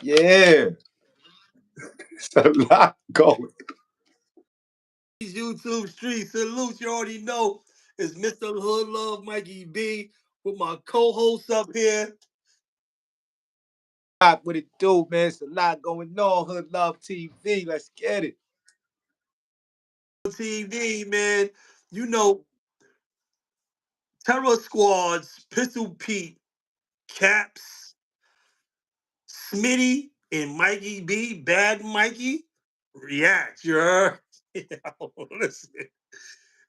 Yeah, it's a lot going. These YouTube streets, salute, you already know. It's Mr. Hood Love Mikey B with my co-host up here. What it do, man? It's a lot going on. Hood Love TV. Let's get it. TV, man. You know, Terror Squads, Pistol Pete, Caps, Smitty, and Mikey B, Bad Mikey. React, you heard? Yo, listen.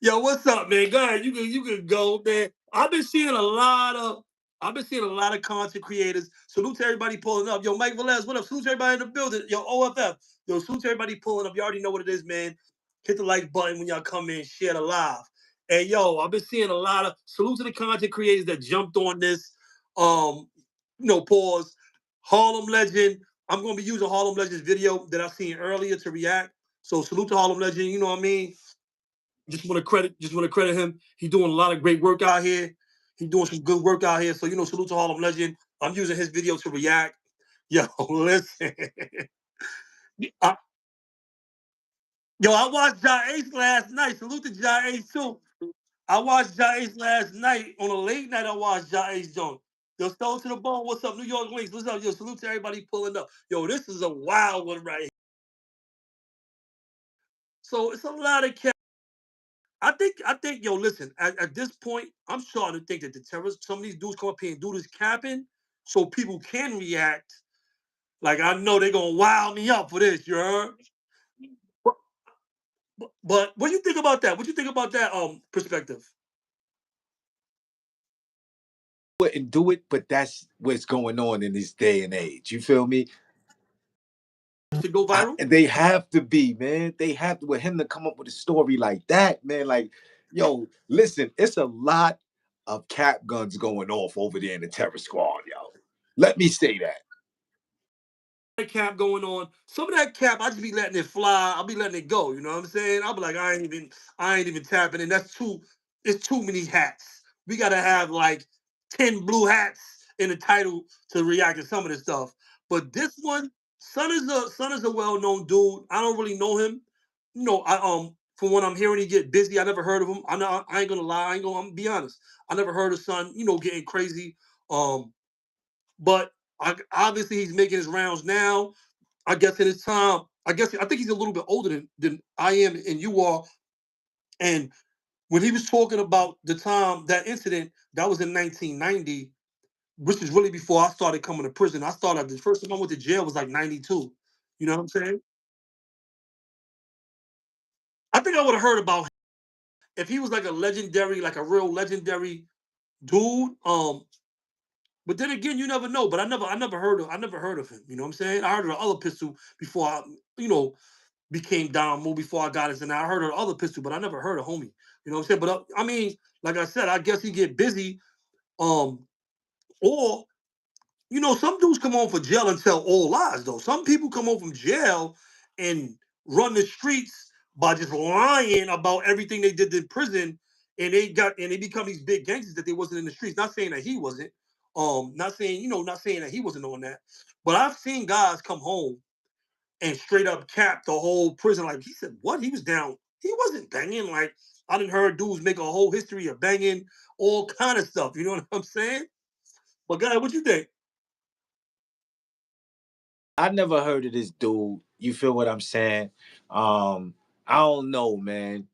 Yo, what's up, man? Go ahead. You can go, man. I've been seeing a lot of content creators. Salute to everybody pulling up. Yo, Mike Velez, what up? Salute to everybody in the building. Yo, OFF. Yo, salute to everybody pulling up. You already know what it is, man. Hit the like button when y'all come in, share the live. And yo, I've been seeing a lot of salute to the content creators that jumped on this. Um, pause. Harlem Legend. I'm gonna be using Harlem Legend's video that I seen earlier to react. So salute to Harlem Legend, you know what I mean? Just want to credit him. He's doing a lot of great work out here. He's doing some good work out here. So salute to Harlem Legend. I'm using his video to react. Yo, listen. I, I watched Ja Ace last night. Salute to Ja Ace too. I watched Ja Ace last night on a late night. I watched Ja Ace joint. Yo, Stone to the Bone. What's up, New York Links? What's up? Yo, salute to everybody pulling up. Yo, this is a wild one right here. So it's a lot of yo, listen, at this point, I'm starting to think that the terrorists, some of these dudes come up here and do this capping so people can react. Like, I know they're going to wow me up for this, you heard? But, but what do you think about that? What do you think about that perspective? Wouldn't do it, but that's what's going on in this day and age. You feel me? To go viral? They have to be, man. They have to with him to come up with a story like that, man. Like, yo, listen, it's a lot of cap guns going off over there in the terror squad, yo. Let me say that. Cap going on. Some of that cap, I just be letting it fly. I'll be letting it go. You know what I'm saying? I'll be like, I ain't even tapping in. It's too many hats. We gotta have like 10 blue hats in the title to react to some of this stuff. But this one, Son is a well-known dude. I don't really know him. From what I'm hearing, he get busy. I never heard of him. I ain't gonna lie. I'm gonna be honest. I never heard of Son, getting crazy. Um, but obviously he's making his rounds now. I guess in his time, I think he's a little bit older than I am and you are. And when he was talking about the time that incident, that was in 1990, which is really before I started coming to prison. The first time I went to jail was like 92. You know what I'm saying? I think I would have heard about him if he was like a legendary, like a real legendary dude. But then again, you never know. But I never heard of him. You know what I'm saying? I heard of the other pistol before you know, became Don Moore before I got into now. I heard of the other pistol, but I never heard of homie. You know what I'm saying? But I mean, like I said, I guess he get busy. Um, or some dudes come home for jail and tell all lies though. Some people come home from jail and run the streets by just lying about everything they did in prison, and they become these big gangsters that they wasn't in the streets. Not saying that he wasn't. Not saying that he wasn't on that. But I've seen guys come home and straight up capped the whole prison. Like he said, what? He was down. He wasn't banging. Like I didn't heard dudes make a whole history of banging, all kind of stuff. You know what I'm saying? But guy, what you think? I never heard of this dude. You feel what I'm saying? I don't know, man.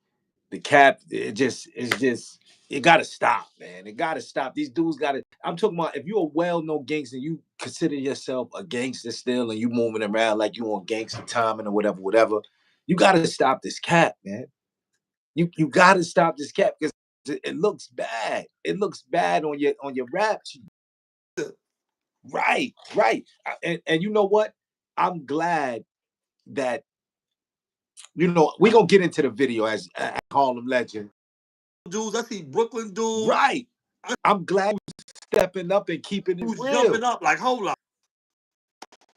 The cap, it's just it gotta stop, man. It gotta stop. These dudes gotta. I'm talking about if you're a well-known gangster, you consider yourself a gangster still, and you moving around like you on gangster timing or whatever, whatever. You gotta stop this cap, man. You gotta stop this cap because it looks bad. It looks bad on your rap sheet. Right, right. And you know what? I'm glad that we're gonna get into the video as Harlem Legend. Dudes, I see Brooklyn dudes. Right. I'm glad you're stepping up and keeping it Who's real. jumping up like hold up.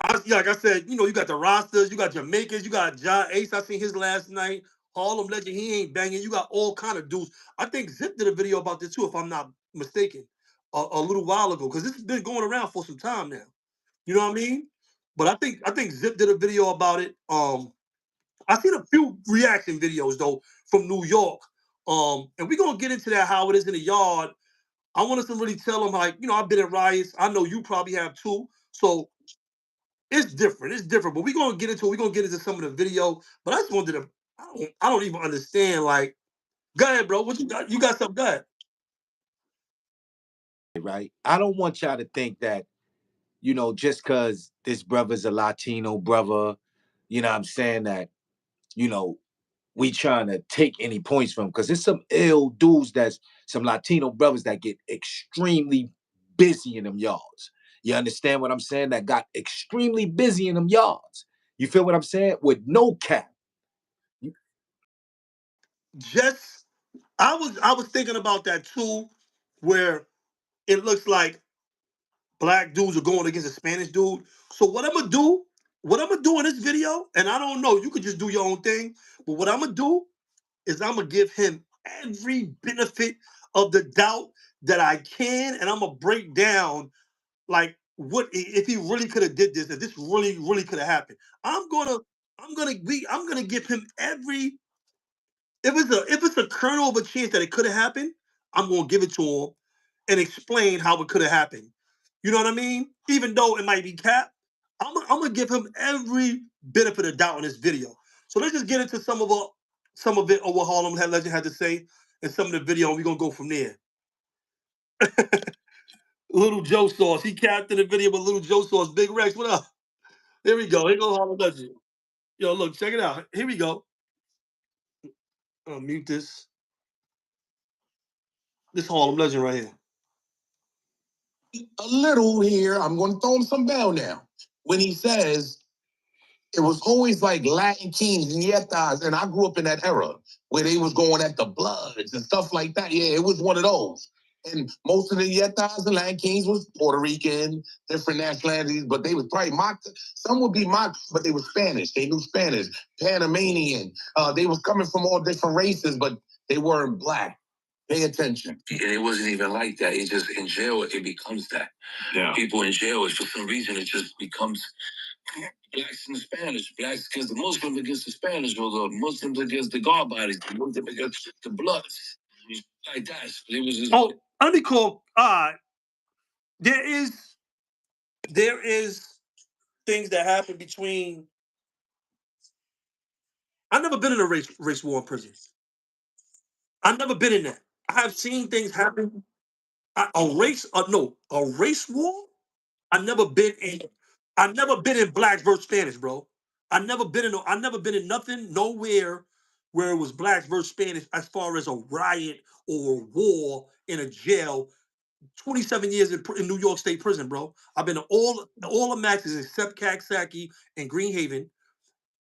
Like I said, you got the rosters, you got Jamaicans, you got John Ace. I seen his last night. Harlem Legend, he ain't banging. You got all kind of dudes. I think Zip did a video about this too, if I'm not mistaken, a little while ago, because this has been going around for some time now. You know what I mean? But I think Zip did a video about it. I seen a few reaction videos though from New York. And we're gonna get into that how it is in the yard. I want us to really tell them like, I've been at riots. I know you probably have too. So it's different. It's different. But we're gonna get into some of the video. But I just wanted to I don't even understand. Like, go ahead, bro. What you got? You got something? Go ahead. right? I don't want y'all to think that, just because this brother's a Latino brother, what I'm saying, that, you know, we trying to take any points from, because there's some ill dudes, that's some Latino brothers that get extremely busy in them yards. You understand what I'm saying? That got extremely busy in them yards. You feel what I'm saying? With no cap. Just I was thinking about that too, where it looks like black dudes are going against a Spanish dude. So what I'm gonna do in this video, and I don't know, you could just do your own thing, but what I'm gonna do is I'm gonna give him every benefit of the doubt that I can, and I'm gonna break down like what if he really could have did this, if this really could have happened. I'm gonna give him every if it's a kernel of a chance that it could have happened, I'm gonna give it to him and explain how it could have happened. You know what I mean? Even though it might be cap, I'm gonna give him every benefit of doubt in this video. So let's just get into some of it of what Harlem had Legend had to say and some of the video, and we're gonna go from there. Little Joe Sauce, he capped in the video with Little Joe Sauce. Big Rex, what up? Here we go. Here goes Harlem Legend. Yo, look, check it out. Here we go. Mute this. This Harlem Legend right here. A little here. I'm going to throw him some bell now. When he says it was always like Latin kings and yetas, and I grew up in that era where they was going at the Bloods and stuff like that. Yeah, it was one of those. And most of the yetas and Latin kings was Puerto Rican, different nationalities, but they was probably mocked. Some would be mocked, but they were Spanish. They knew Spanish, Panamanian. They was coming from all different races, but they weren't black. Pay attention. And it wasn't even like that. It just in jail, it becomes that. Yeah. People in jail, for some reason, it just becomes blacks and Spanish, blacks against the Muslims against the Spanish, or the Muslims against the guard bodies, the Muslims against the Bloods. Like that. It was just. Oh, let me call. There is things that happen between. I've never been in a race war in prison. I've never been in that. I have seen things happen. A race war. I've never been in. I've never been in blacks versus Spanish, bro. I've never been in nothing nowhere where it was blacks versus Spanish as far as a riot or a war in a jail. 27 years in New York State prison, bro. I've been to all the maxes except Caxsackie and Greenhaven,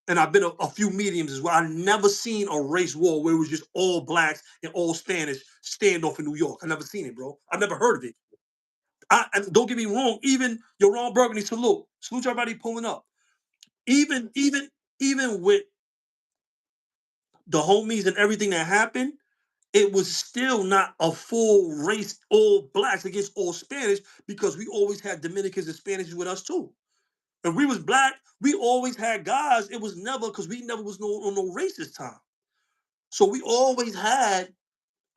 and I've been to a few mediums as well. I've never seen a race war where it was just all blacks and all Spanish standoff in New York. I never seen it, bro. I never heard of it. And don't get me wrong. Even your Ron Burgundy, salute everybody pulling up. Even with the homies and everything that happened, it was still not a full race, all blacks against all Spanish, because we always had Dominicans and Spanish with us too. If we was black, we always had guys. It was never because we never was on no racist time. So we always had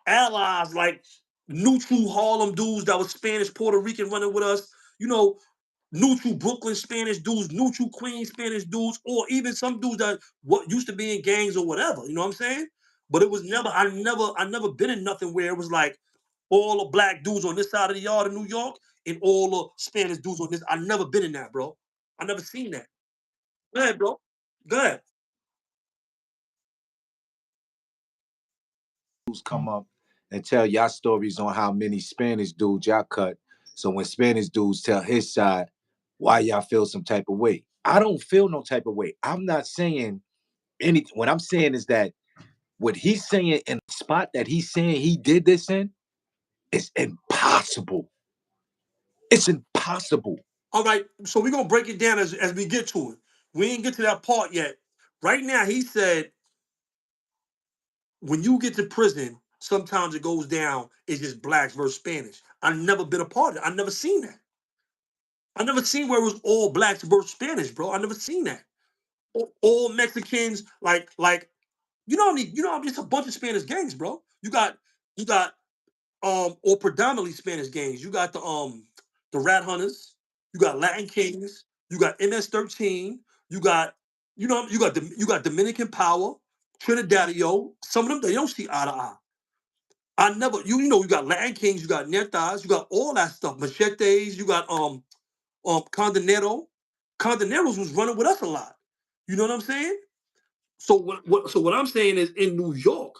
allies like neutral Harlem dudes that was Spanish, Puerto Rican running with us. You know, neutral Brooklyn Spanish dudes, neutral Queens Spanish dudes, or even some dudes that what used to be in gangs or whatever. You know what I'm saying? But it was never. I never been in nothing where it was like all the black dudes on this side of the yard in New York and all the Spanish dudes on this. I never been in that, bro. I never seen that. Go ahead, bro. Go ahead. Come up and tell y'all stories on how many Spanish dudes y'all cut. So when Spanish dudes tell his side, why y'all feel some type of way? I don't feel no type of way. I'm not saying anything. What I'm saying is that what he's saying in the spot that he's saying he did this in is impossible. It's impossible. All right. So we're gonna break it down as we get to it. We ain't get to that part yet. Right now, he said when you get to prison, sometimes it goes down. It's just blacks versus Spanish. I've never been a part of it. I've never seen that. I never seen where it was all blacks versus Spanish, bro. I never seen that. All Mexicans, like it's a bunch of Spanish gangs, bro. You got or predominantly Spanish gangs. You got the Rat Hunters, you got Latin Kings, you got MS-13, you got you got Dominican Power, Trinidadio. Some of them they don't see eye to eye. I never you got Latin Kings, you got Netas, you got all that stuff, Machetes, you got Condenero. Condeneros was running with us a lot. You know what I'm saying? So what I'm saying is in New York,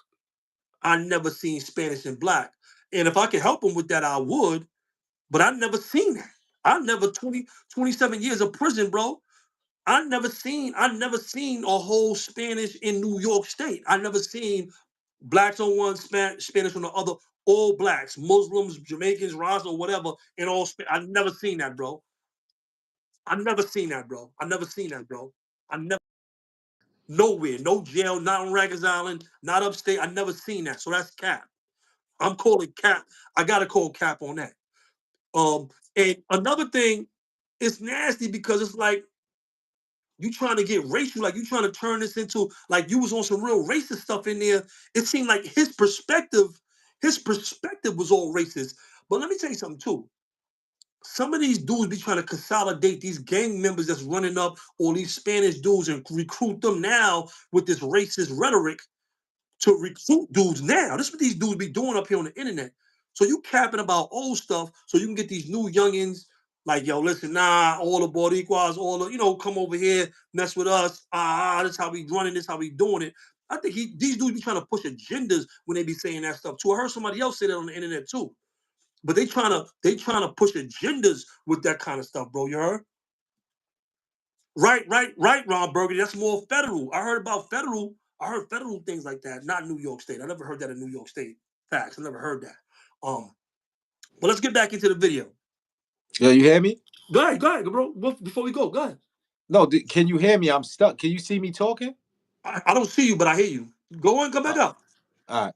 I never seen Spanish and black. And if I could help them with that, I would. But I never seen that. I never 27 years of prison, bro. I never seen a whole Spanish in New York State. I never seen blacks on one, Spanish on the other, all blacks, Muslims, Jamaicans, Rasta, whatever, and all. I never seen that, bro. I never seen that, bro. I never seen that, bro. I never nowhere, no jail, not on Rikers Island, not upstate. I never seen that. So that's cap. I'm calling cap. I gotta call cap on that. And another thing, it's nasty because it's like you trying to get racial, like you trying to turn this into like you was on some real racist stuff in there. It seemed like his perspective was all racist. But let me tell you something too. Some of these dudes be trying to consolidate these gang members that's running up, or these Spanish dudes, and recruit them now with this racist rhetoric to recruit dudes now. This is what these dudes be doing up here on the internet. So you capping about old stuff so you can get these new youngins like, yo, listen, nah, all the Boricuas, all the, come over here, mess with us. This is how we running, this is how we doing it. I think these dudes be trying to push agendas when they be saying that stuff too. I heard somebody else say that on the internet too. But they trying to push agendas with that kind of stuff, bro. You heard? Right, Ron Burgundy. That's more federal. I heard about federal. I heard federal things like that, not New York State. I never heard that in New York State. Facts. I never heard that. But let's get back into the video. Yeah, you hear me? Go ahead, bro. Before we go, go ahead. No, can you hear me? I'm stuck. Can you see me talking? I don't see you, but I hear you. Go on, come back up. All right.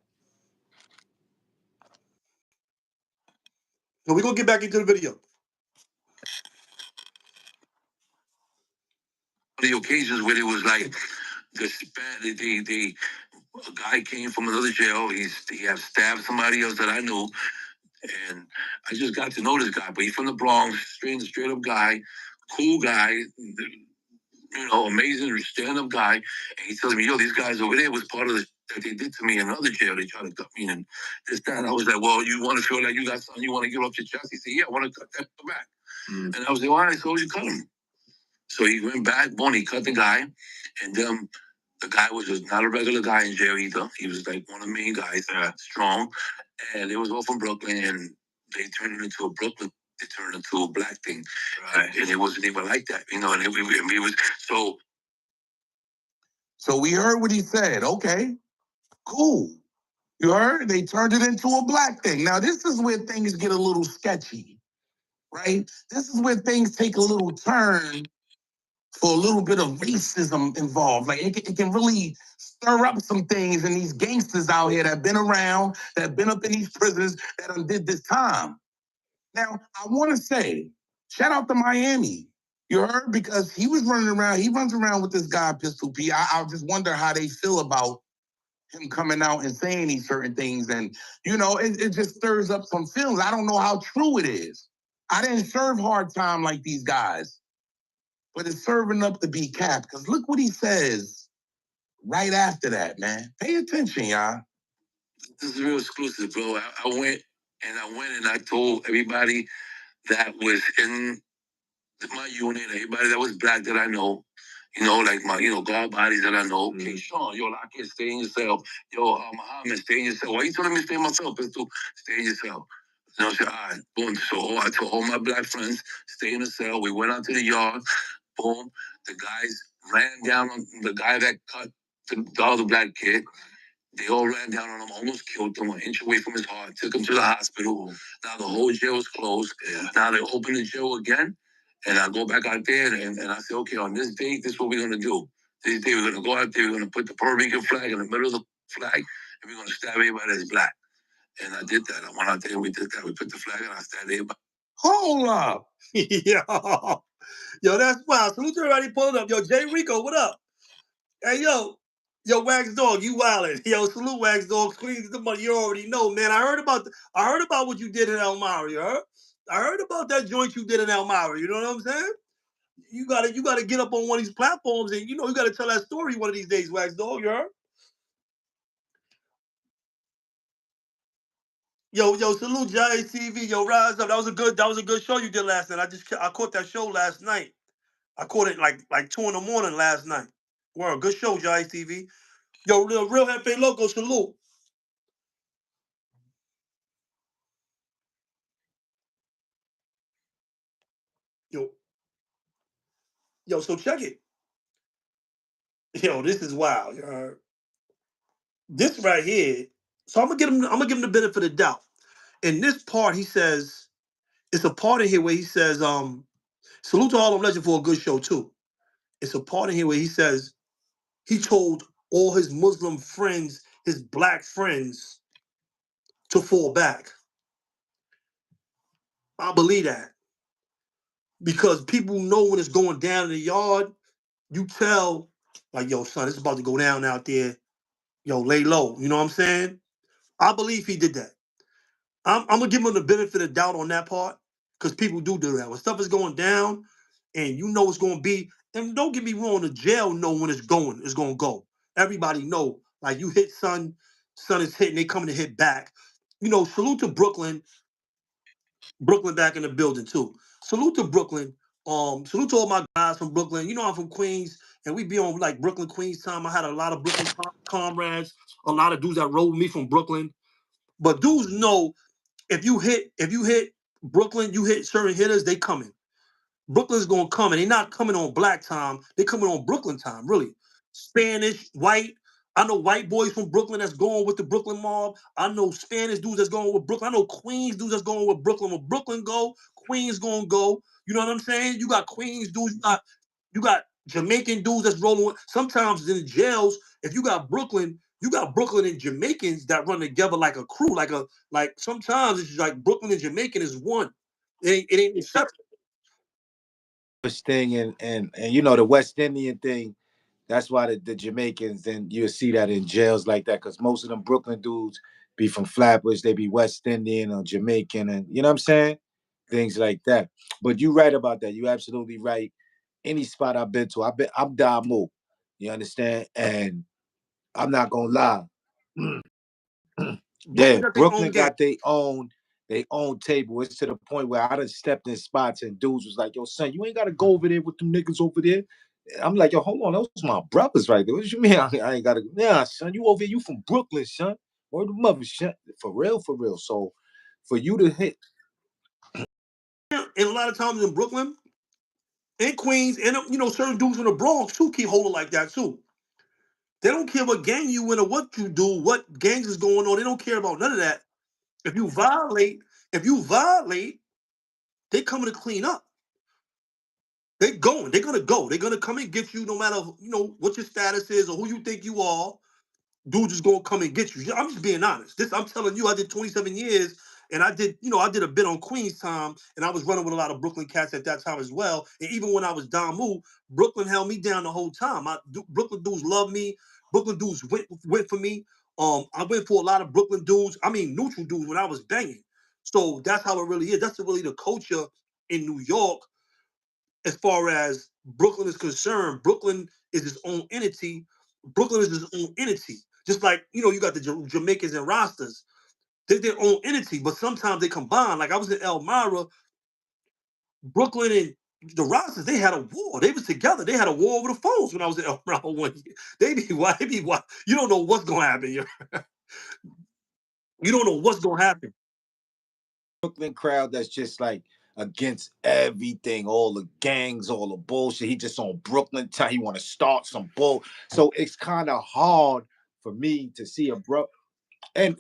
So we're gonna get back into the video. The occasions where it was like the a guy came from another jail. He had stabbed somebody else that I knew, and I just got to know this guy. But he's from the Bronx, straight up guy, cool guy, amazing stand up guy. And he tells me, yo, these guys over there was part of the that they did to me in another jail. They tried to cut me and this, that. And I was like, well, you want to feel like you got something you want to give up your chest? He said, yeah, I want to cut that back. And I was like, all right, so you cut him. So he went back, boom, he cut the guy, and the guy was just not a regular guy in jail either. He was like one of the main guys, strong, and it was all from Brooklyn, and they turned it into a Brooklyn. They turned it into a black thing, right? And it wasn't even like that, And it was so. So we heard what he said. Okay, cool. You heard? They turned it into a black thing. Now this is where things get a little sketchy, right? This is where things take a little turn for a little bit of racism involved. Like it can really stir up some things in these gangsters out here that have been around, that have been up in these prisons, that did this time. Now, I want to say, shout out to Miami. You heard? Because he was running around, he runs around with this guy, Pistol P. I just wonder how they feel about him coming out and saying these certain things. And, it just stirs up some feelings. I don't know how true it is. I didn't serve hard time like these guys. But it's serving up to be cap, because look what he says right after that, man. Pay attention, y'all. This is real exclusive, bro. I went and I told everybody that was in my unit, everybody that was black that I know, like my, guard bodies that I know. King Sean, yo, Lockett, stay in your cell. Yo, Muhammad, stay in your cell. Why you telling me to stay in my cell, Pistol? Stay in your cell. I said, all right, boom. So I told all my black friends, stay in the cell. We went out to the yard. Boom. The guys ran down on the guy that cut the other black kid. They all ran down on him, almost killed him, 1 inch away from his heart, took him to the hospital. Now the whole jail was closed. Yeah. Now they opened the jail again. And I go back out there and I say, okay, on this date, this is what we're going to do. This day, we're going to go out there, we're going to put the Puerto Rican flag in the middle of the flag, and we're going to stab everybody that's black. And I did that. I went out there and we did that. We put the flag and I stabbed everybody. Hold up. Yo, that's wild. Salute to everybody pulling up. Yo, Jay Rico, what up? Hey, yo, Wax Dog, you wildin'. Yo, salute Wax Dog, Queens, the money you already know, man. I heard about what you did in Elmira, you heard? I heard about that joint you did in Elmira, you know what I'm saying? You gotta get up on one of these platforms and you gotta tell that story one of these days, Wax Dog, you heard? Yo, salute Giant TV. Yo, rise up. That was a good show you did last night. I caught that show last night. I caught it like 2 in the morning last night. Well, good show, Giant TV. Yo, real Hefe Loco, salute. Yo, so check it. Yo, this is wild. This right here. So I'm gonna give him the benefit of the doubt. In this part, he says it's a part in here where he says, salute to Harlem Legend for a good show too. It's a part in here where he says he told all his Muslim friends, his black friends, to fall back. I believe that because people know when it's going down in the yard. You tell, like, yo, son, it's about to go down out there. Yo, lay low. You know what I'm saying? I believe he did that. I'm gonna give him the benefit of doubt on that part because people do that. When stuff is going down and you know it's gonna be, and don't get me wrong, the jail know when it's gonna go. Everybody know. Like you hit son is hitting, they coming to hit back. Salute to Brooklyn. Brooklyn back in the building too. Salute to Brooklyn. Salute to all my guys from Brooklyn. I'm from Queens, and we be on like Brooklyn Queens time. I had a lot of Brooklyn comrades, a lot of dudes that rode with me from Brooklyn. But dudes know if you hit Brooklyn, you hit certain hitters, they coming. Brooklyn's gonna come, and they're not coming on black time. They're coming on Brooklyn time, really. Spanish, white. I know white boys from Brooklyn that's going with the Brooklyn mob. I know Spanish dudes that's going with Brooklyn. I know Queens dudes that's going with Brooklyn. When Brooklyn go, Queens gonna go. You know what I'm saying? You got Queens dudes. You got Jamaican dudes that's rolling with. Sometimes in the jails, if you got Brooklyn, you got Brooklyn and Jamaicans that run together like a crew, like sometimes it's like Brooklyn and Jamaican is one. It ain't separate. This thing and the West Indian thing. That's why the Jamaicans and you'll see that in jails like that because most of them Brooklyn dudes be from Flatbush, they be West Indian or Jamaican, and you know what I'm saying, things like that. But you right about that. You absolutely right. Any spot I've been to, I'm Damu. You understand? And I'm not gonna lie. Brooklyn Yeah, got their own Brooklyn game. got their own table. It's to the point where I done stepped in spots and dudes was like, "Yo, son, you ain't gotta go over there with them niggas over there." I'm like, "Yo, hold on, those my brothers right there. What you mean? I ain't gotta." Yeah, son, you over here? You from Brooklyn, son? Or the mother, son? For real, for real. So, for you to hit, And a lot of times in Brooklyn and Queens, and certain dudes in the Bronx too keep holding like that too. They don't care what gang you in or what you do, what gangs is going on. They don't care about none of that. If you violate, if you violate, they coming to clean up. They going. They're gonna go. They're gonna come and get you, no matter what your status is or who you think you are. Dude just gonna come and get you. I'm just being honest. I'm telling you, I did 27 years, and I did a bit on Queens time, and I was running with a lot of Brooklyn cats at that time as well. And even when I was Damu, Brooklyn held me down the whole time. Brooklyn dudes love me. Brooklyn dudes went for me. I went for a lot of Brooklyn dudes. I mean, neutral dudes when I was banging. So that's how it really is. That's really the culture in New York as far as Brooklyn is concerned. Brooklyn is its own entity. Brooklyn is its own entity. Just like, you got the Jamaicans and Rastas. They're their own entity, but sometimes they combine. Like I was in Elmira, Brooklyn and the Rastas, they had a war. They was together. They had a war over the phones when I was in Elmira one year. They be why. You don't know what's gonna happen. You don't know what's gonna happen. Brooklyn crowd that's just like against everything, all the gangs, all the bullshit. He just on Brooklyn time. He want to start some bull. So it's kind of hard for me to see a bro and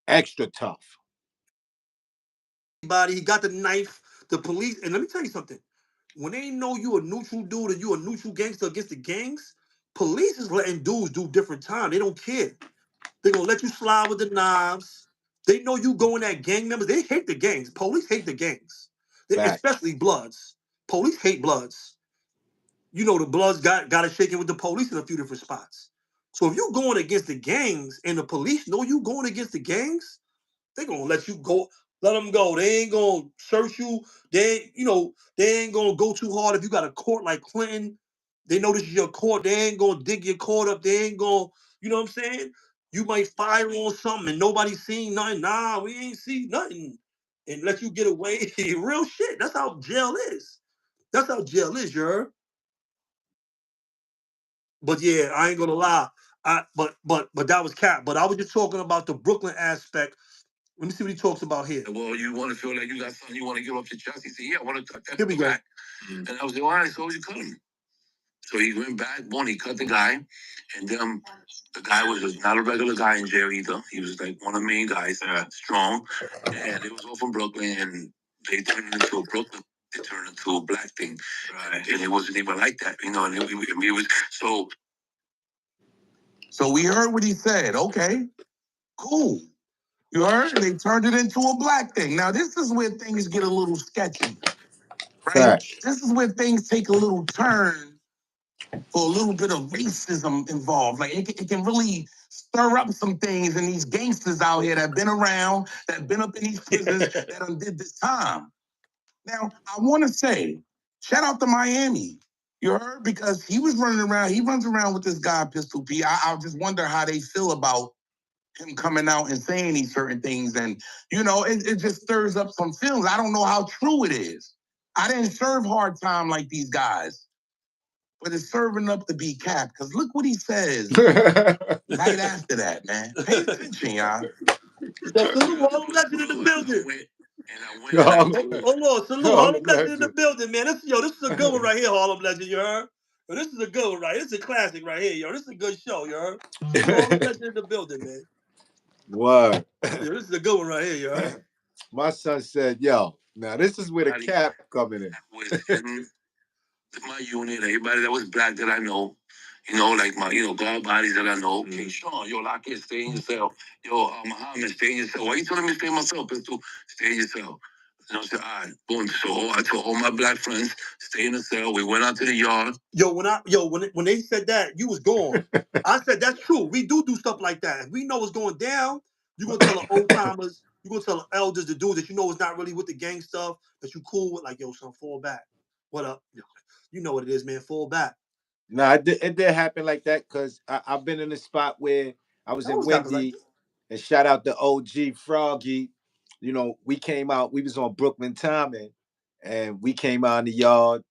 extra tough. Body, he got the knife, the police, and let me tell you something. When they know you a neutral dude or you a neutral gangster against the gangs, police is letting dudes do different time. They don't care. They're gonna let you slide with the knives. They know you going at gang members. They hate the gangs. Police hate the gangs, Facts. especially Bloods. Police hate Bloods. You know the Bloods got it shaking with the police in a few different spots. So if you going against the gangs and the police know you going against the gangs, they gonna let you go. Let them go. They ain't gonna search you. They ain't gonna go too hard if you got a court like Clinton. They know this is your court. They ain't gonna dig your court up. They ain't gonna, you know what I'm saying? You might fire on something and nobody seen nothing. Nah, we ain't see nothing. And let you get away. Real shit. That's how jail is. That's how jail is, you heard? But yeah, I ain't gonna lie. But that was cap. But I was just talking about the Brooklyn aspect. Let me see what he talks about here. Well, you want to feel like you got something you want to get off your chest? He said, yeah, I want to cut that Here we go. back. And I was like, all right, so you cut him. So he went back, one, he cut the guy, and then the guy was just not a regular guy in jail either. He was like one of the main guys, strong, and it was all from Brooklyn, and they turned it into a Brooklyn. It turned into a black thing, right? And it wasn't even like that, you know. And it was so. So we heard what he said. Okay, cool. You heard? They turned it into a black thing. Now this is where things get a little sketchy, right? Facts. This is where things take a little turn for a little bit of racism involved. Like it can really stir up some things in these gangsters out here that have been around, that have been up in these prisons, that did this time. Now, I want to say, shout out to Miami. You heard? Because he was running around, he runs around with this guy, Pistol P. I just wonder how they feel about him coming out and saying these certain things. And, it just stirs up some feelings. I don't know how true it is. I didn't serve hard time like these guys. But it's serving up to be cap, because look what he says right after that, man. Pay attention, y'all. Salute Harlem Legend in the building. Hold on, salute Harlem Harlem Legend in the Legend. building, man. This is a good one right here, Harlem Legend, you heard? Yo, this is a good one, right? This is a classic right here, yo. This is a good show, you heard? Harlem Legend in the building, man. Word. Yo, this is a good one right here, you heard? My son said, yo, now this is where the cap coming in. My unit, everybody that was black that I know, like my, guard bodies that I know. King Sean, yo, lock in, stay in your cell. Yo, Muhammad, stay in your cell. Why you telling me to stay in my cell, Pistol? Stay in your cell. I said, all right, boom. So I told all my black friends, stay in the cell. We went out to the yard. When they said that, you was gone. I said, that's true. We do stuff like that. If we know what's going down, you're going to tell the old timers, you're going to tell the elders, the dudes that you know is not really with the gang stuff, that you cool with, like, yo, son, fall back. What up? You know what it is, man. Fall back. No, it did happen like that because I've been in a spot where I was in Wendy, and shout out to OG Froggy. We came out, we was on Brooklyn timing, and we came out in the yard.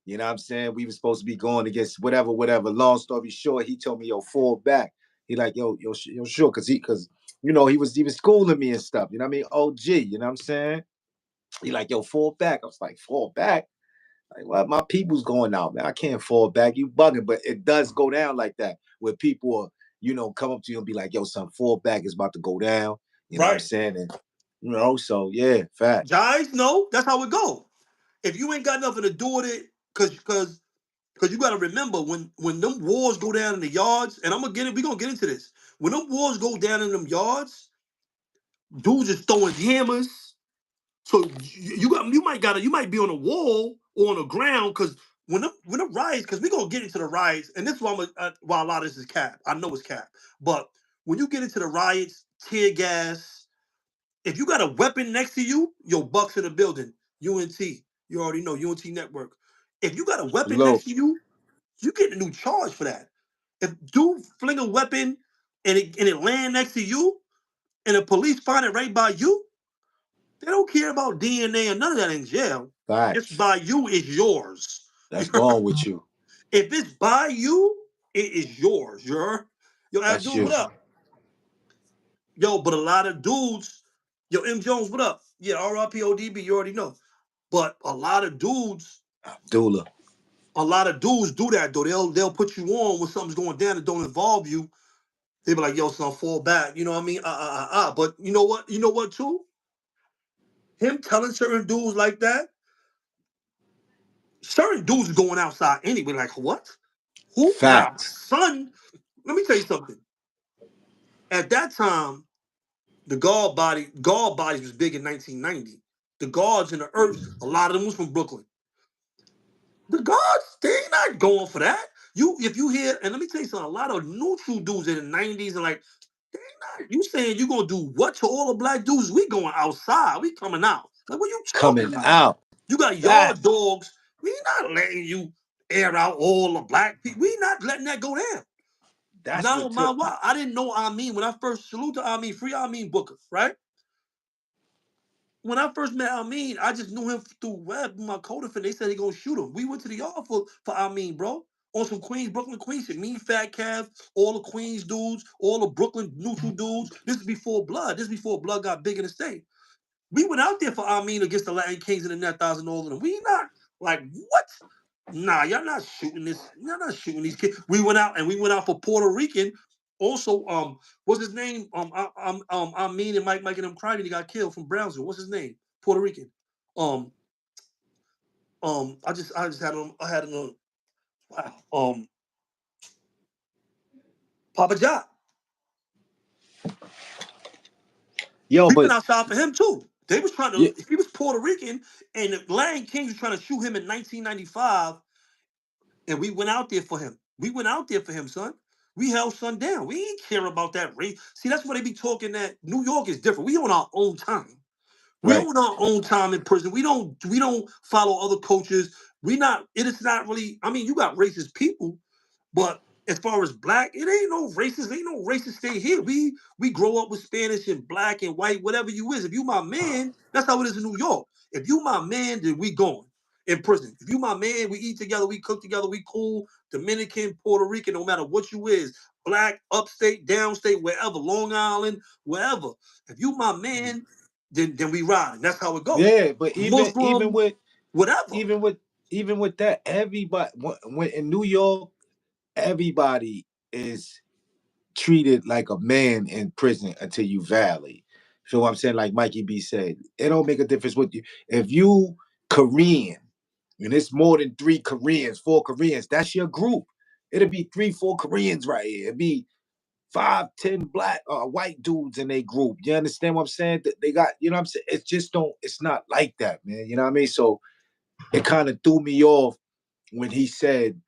You know what I'm saying? We were supposed to be going against whatever. Long story short, he told me, yo, fall back. He like, yo, sure, because he was schooling me and stuff. You know what I mean? OG, you know what I'm saying? He like, yo, fall back. I was like, fall back? Like, well, my people's going out, man. I can't fall back. You bugging. But it does go down like that, where people are, come up to you and be like, yo, son, fall back. It's about to go down. You know what I'm saying? And, so, yeah, fact. Guys, no, that's how it go. If you ain't got nothing to do with it, because you got to remember, when them wars go down in the yards, and we're going to get into this. When them wars go down in them yards, dudes is throwing hammers. So you might be on a wall or on the ground, because when the riots, because we're gonna get into the riots, and this is why a lot of this is cap. I know it's cap, but when you get into the riots, tear gas, if you got a weapon next to you, yo, Bucks in the building, UNT, you already know UNT Network. If you got a weapon next to you, you get a new charge for that. If dude fling a weapon and it land next to you, and the police find it right by you, they don't care about DNA or none of that in jail. Facts. It's by you, it's yours. That's gone with you. If it's by you, it is yours. Yo, Abdul, what up? Yo, but a lot of dudes, yo, M. Jones, what up? Yeah, RIPODB, you already know. But a lot of dudes, Abdullah. A lot of dudes do that though. They'll put you on when something's going down that don't involve you. They be like, yo, son, fall back. You know what I mean? But you know what? You know what too? Him telling certain dudes like that, certain dudes is going outside anyway. Like, what? Who? Facts. Now, son, let me tell you something. At that time, The guard bodies was big in 1990. The guards and the Earths, a lot of them was from Brooklyn. The guards, they not going for that. If you hear, and let me tell you something, a lot of neutral dudes in the 90s and like, they not, you saying you gonna do what to all the black dudes? We going outside, we coming out. Like, what you talking Coming about? out. You got That yard dogs. We not letting you air out all the black people. We not letting that go down. that's Now, what took. I didn't know Amin when I first salute to Amin, free Amin Booker, right? When I first met Amin, I just knew him through web, my co-defendant. They said he gonna shoot him. We went to the yard for Amin, bro. On some Brooklyn Queens shit. Me, Fat Cav, all the Queens dudes, all the Brooklyn neutral dudes. This is before Blood. This is before Blood got big in the state. We went out there for Amin against the Latin Kings and the Net Thousand all of them. We not like what? Nah, y'all not shooting this. Y'all not shooting these kids. We went out for Puerto Rican. Also, what's his name? Amin and Mike and them cried and he got killed from Brownsville. What's his name? Puerto Rican. Um, I just had him. I had him. Wow. Papa Jock. Yo, We went but outside for him too. They was trying yeah, to. He was Puerto Rican, and the Latin Kings was trying to shoot him in 1995. And we went out there for him. We went out there for him, son. We held son down. We ain't care about that race. See, that's why they be talking that New York is different. We on our own time. We right. on our own time in prison. We don't follow other coaches. It is not really, I mean, you got racist people, but as far as black, it ain't no racist. Ain't no racist stay here. We grow up with Spanish and black and white, whatever you is. If you my man, that's how it is in New York. If you my man, then we going in prison. If you my man, we eat together, we cook together, we cool. Dominican, Puerto Rican, no matter what you is, black, upstate, downstate, wherever, Long Island, wherever. If you my man, then we ride. That's how it goes. Yeah, but Muslim, whatever. even with even with that, everybody when in New York, everybody is treated like a man in prison until you valley. Feel what I'm saying? Like Mikey B said, it don't make a difference what you if you Korean and it's more than 3 Koreans, 4 Koreans, that's your group. It'll be 3, 4 Koreans right here. It'll be 5, 10 black white dudes in a group. You understand what I'm saying? They got, you know what I'm saying? It just don't, it's not like that, man. You know what I mean? So it kind of threw me off when he said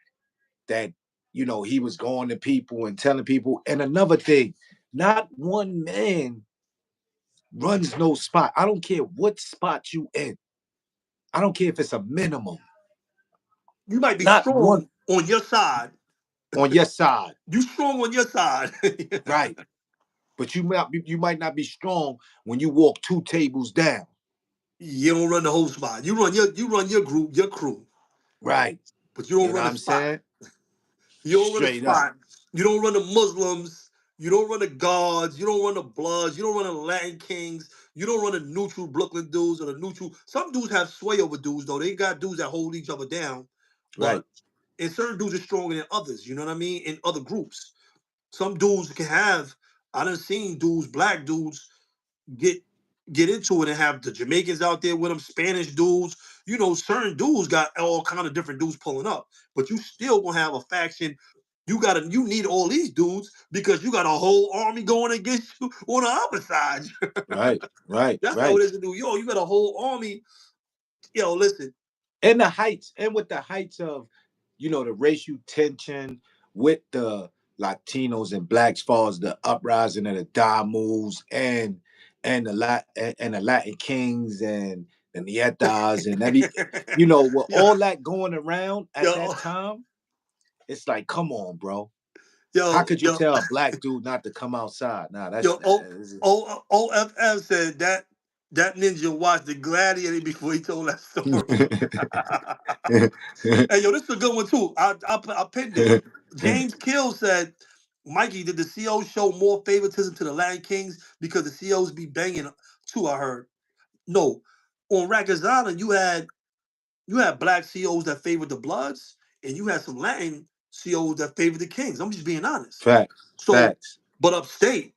that, he was going to people and telling people. And another thing, not one man runs no spot. I don't care what spot you in. I don't care if it's a minimum. You might be Not one strong on your side. on your side. You strong on your side. Right. But you might not be strong when you walk 2 tables down. You don't run the whole spot. You run your group, your crew, Right. but you don't You know run what a I'm spot. saying? You don't run a Straight up. spot. You don't run the Muslims. You don't run the guards. You don't run the Bloods. You don't run the Latin Kings. You don't run the neutral Brooklyn dudes or the neutral. Some dudes have sway over dudes though. They got dudes that hold each other down, Right. but and certain dudes are stronger than others. You know what I mean? In other groups, some dudes can have. I done seen dudes, black dudes, get get into it and have the Jamaicans out there with them, Spanish dudes. Certain dudes got all kind of different dudes pulling up, but you still gonna have a faction. You need all these dudes because you got a whole army going against you on the other side. Right. Right. That's how Right. it is in New York. You got a whole army. Listen. And the heights, and with the heights of, the racial tension with the Latinos and blacks, far as the uprising of the Damus and the Latin Kings and the Nietas and with yo, all that going around at yo, that time, it's like, come on, bro. How yo, could you yo, tell a black dude not to come outside? Nah, that's Yo, OFF said that ninja watched the Gladiator before he told that story. Hey, yo, this is a good one too. I pinned it. James Kill said, Mikey, did the CO show more favoritism to the Latin Kings because the COs be banging too? I heard. No, on Rikers Island, you had black COs that favored the Bloods, and you had some Latin COs that favored the Kings. I'm just being honest. Facts. So, Facts. but upstate,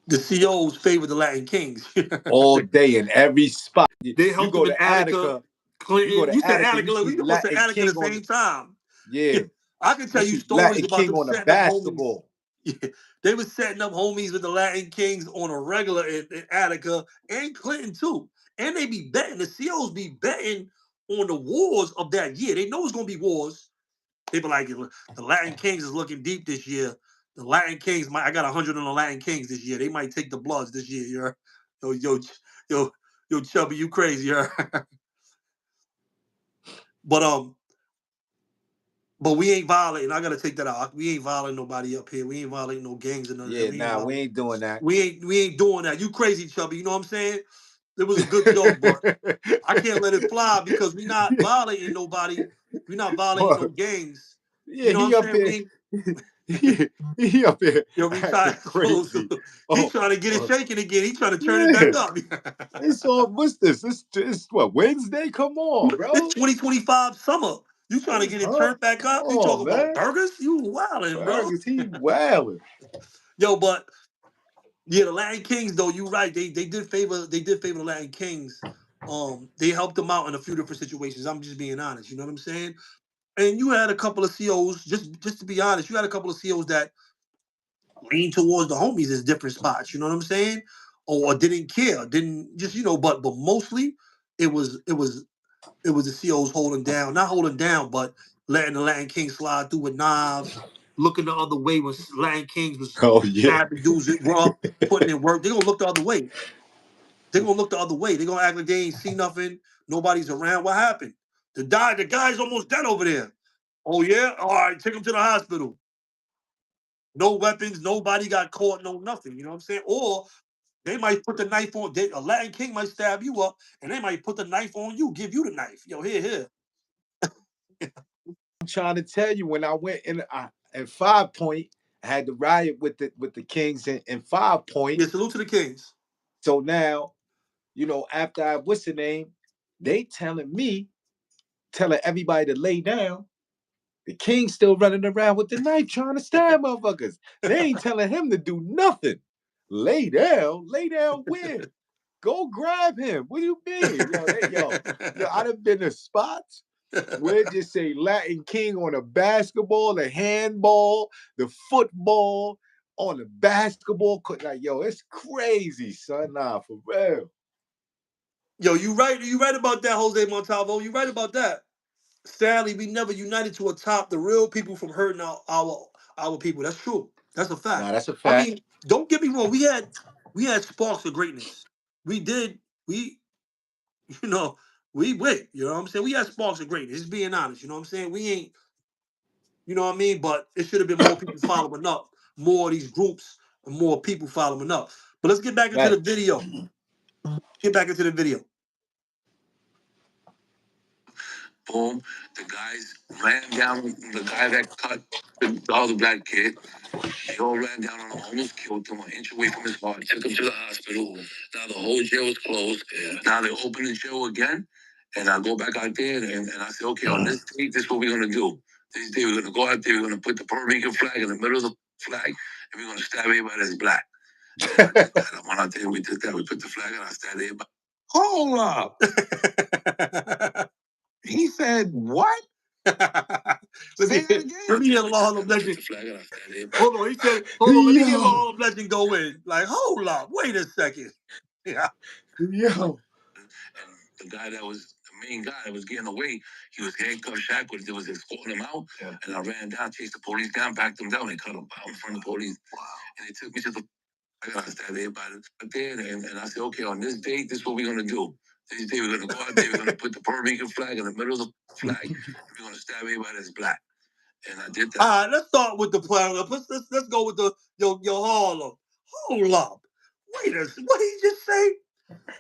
the COs favor the Latin Kings. All day in every spot. They You helped go them in to Attica, Attica, you go Clinton. to You said Attica, you Attica. see We almost said Latin Attica at King the on same time. yeah. I can You tell you see stories Latin about King them on the setting up homies. basketball. Yeah, they was setting up homies with the Latin Kings on a regular in Attica and Clinton too. And they be betting, the COs be betting on the wars of that year. They know it's gonna be wars. They be like, the Latin Kings is looking deep this year. The Latin Kings I got 100 on the Latin Kings this year. They might take the Bloods this year. Yo, yo, yo, Chubby, you crazy, but But we ain't violating. I gotta take that out. We ain't violating nobody up here. We ain't violating no gangs or none of that. Yeah, nah, we ain't doing that. We ain't doing that. You crazy, Chubby. You know what I'm saying? It was a good joke, but I can't let it fly because we not violating nobody. We not violating no gangs. Yeah, You know what he I'm up saying? here. We He up here yo, we acting trying crazy. he Oh, trying to get it oh, shaking again. He trying to turn it back yeah. up. It's all, what's this? It's what, Wednesday? Come on, It's bro. 2025 summer. You trying to It's get it hot. turned back Come up? You on, talking about man. burgers? You wildin', bro. Burgers, he wilding. Yo, but yeah, the Latin Kings though, you're right. They did favor the Latin Kings. They helped them out in a few different situations. I'm just being honest. You know what I'm saying? And you had a couple of COs, just to be honest, you had a couple of COs that leaned towards the homies as different spots. You know what I'm saying? Or didn't care, didn't just but mostly it was the COs holding down, not holding down, but letting the Latin Kings slide through with knives, looking the other way when Latin Kings was Oh, yeah. stabbing dudes at rough, putting in work. They're gonna look the other way. They're gonna look the other way. They're gonna act like they ain't see nothing. Nobody's around. What happened? The guy's almost dead over there. Oh yeah? All right, take him to the hospital. No weapons, nobody got caught, no nothing. You know what I'm saying? Or they might put the knife on. A Latin King might stab you up, and they might put the knife on you, give you the knife. Yo, here. I'm trying to tell you, when I went in 5 Point, I had the riot with the Kings in 5 Point. Yeah, salute to the Kings. So now, after what's the name, they telling everybody to lay down. The King's still running around with the knife trying to stab motherfuckers. They ain't telling him to do nothing. Lay down where? Go grab him. What do you mean? Yo, I done been to spots where it just say Latin King on a basketball, the handball, the football, on the basketball court. Like, yo, it's crazy, son. Nah, for real. Yo, you right about that, Jose Montalvo. You right about that. Sadly, we never united to stop the real people from hurting our people. That's true. That's a fact. Nah, that's a I fact. mean, don't get me wrong. We had sparks of greatness. We did. You know, we went. You know what I'm saying? We had sparks of greatness. Just being honest. You know what I'm saying? We ain't. You know what I mean? But it should have been more people following up. More of these groups and more people following up. But let's get back into the Right. video. Get back into the video. Boom. The guys ran down the guy that cut the other black kid. They all ran down on him, almost killed him, an inch away from his heart. Took him to the hospital. Now the whole jail was closed. Yeah. Now they opened the jail again. And I go back out there and I say, okay, on this date, this is what we're going to do. This day, we're going to go out there, we're going to put the Puerto Rican flag in the middle of the flag, and we're going to stab everybody that's black. And I did that. I went out there and we did that. We put the flag and I stabbed everybody. Hold up. He said, what? Let me hear the Harlem legend. Hold on, he said, hold on, let me hear the Yo, Harlem legend go in. Like, hold up, wait a second. Yeah. yo. And the guy that was the main guy that was getting away, he was handcuffed, shackled. There was escorting him out. Yeah. And I ran down, chased the police down, backed them down, and cut him out in front of the police. Wow. And they took me to the. I got to stand everybody out there, and I said, okay, on this date, this is what we're gonna do. This day we're gonna go out there, we're gonna put the Puerto Rican flag in the middle of the flag, and we're gonna stab everybody that's black. And I did that. All right, let's start with the plan. Let's go with the your Harlem. Hold up. Wait a what did he just say?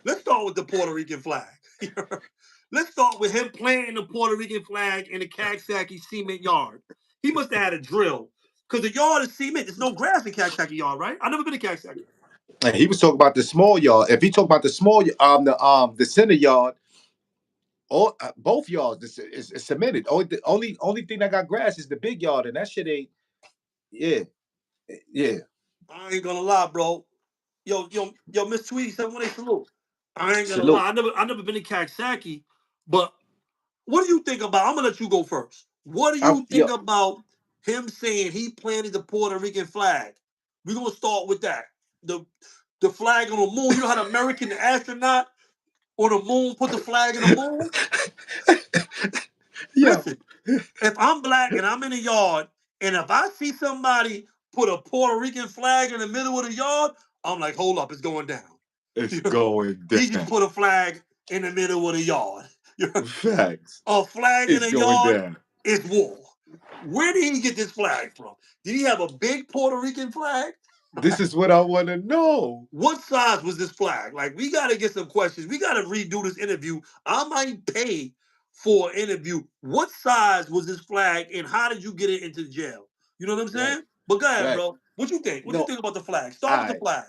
Let's start with the Puerto Rican flag. Let's start with him planting the Puerto Rican flag in the Caxsackie cement yard. He must have had a drill. Because the yard is cement. There's no grass in Caxsackie yard, right? I've never been to Caxsackie. And he was talking about the small yard. If he talk about the small, the center yard, all both yards is cemented. The only thing that got grass is the big yard, and that shit ain't. Yeah, yeah. I ain't gonna lie, bro. Yo, Miss Tweety, 718 salute. I ain't gonna Salute. lie. I never been to Caxsackie, but what do you think about? I'm gonna let you go first. What do you think Yo, about him saying he planted the Puerto Rican flag. We're gonna start with that. The flag on the moon. You know how the American astronaut on the moon put the flag in the moon? Yo, Listen, if I'm black and I'm in the yard, and if I see somebody put a Puerto Rican flag in the middle of the yard, I'm like, hold up, it's going down. it's going He just down. put a flag in the middle of the yard. Facts. A flag in It's the going yard down. is war. Where did he get this flag from? Did he have a big Puerto Rican flag? This is what I want to know. What size was this flag? Like, we got to get some questions. We got to redo this interview. I might pay for an interview. What size was this flag, and how did you get it into jail? You know what I'm Right. saying? But go ahead, Right. bro. What you think? What you No. think about the flag? Start with the I. flag.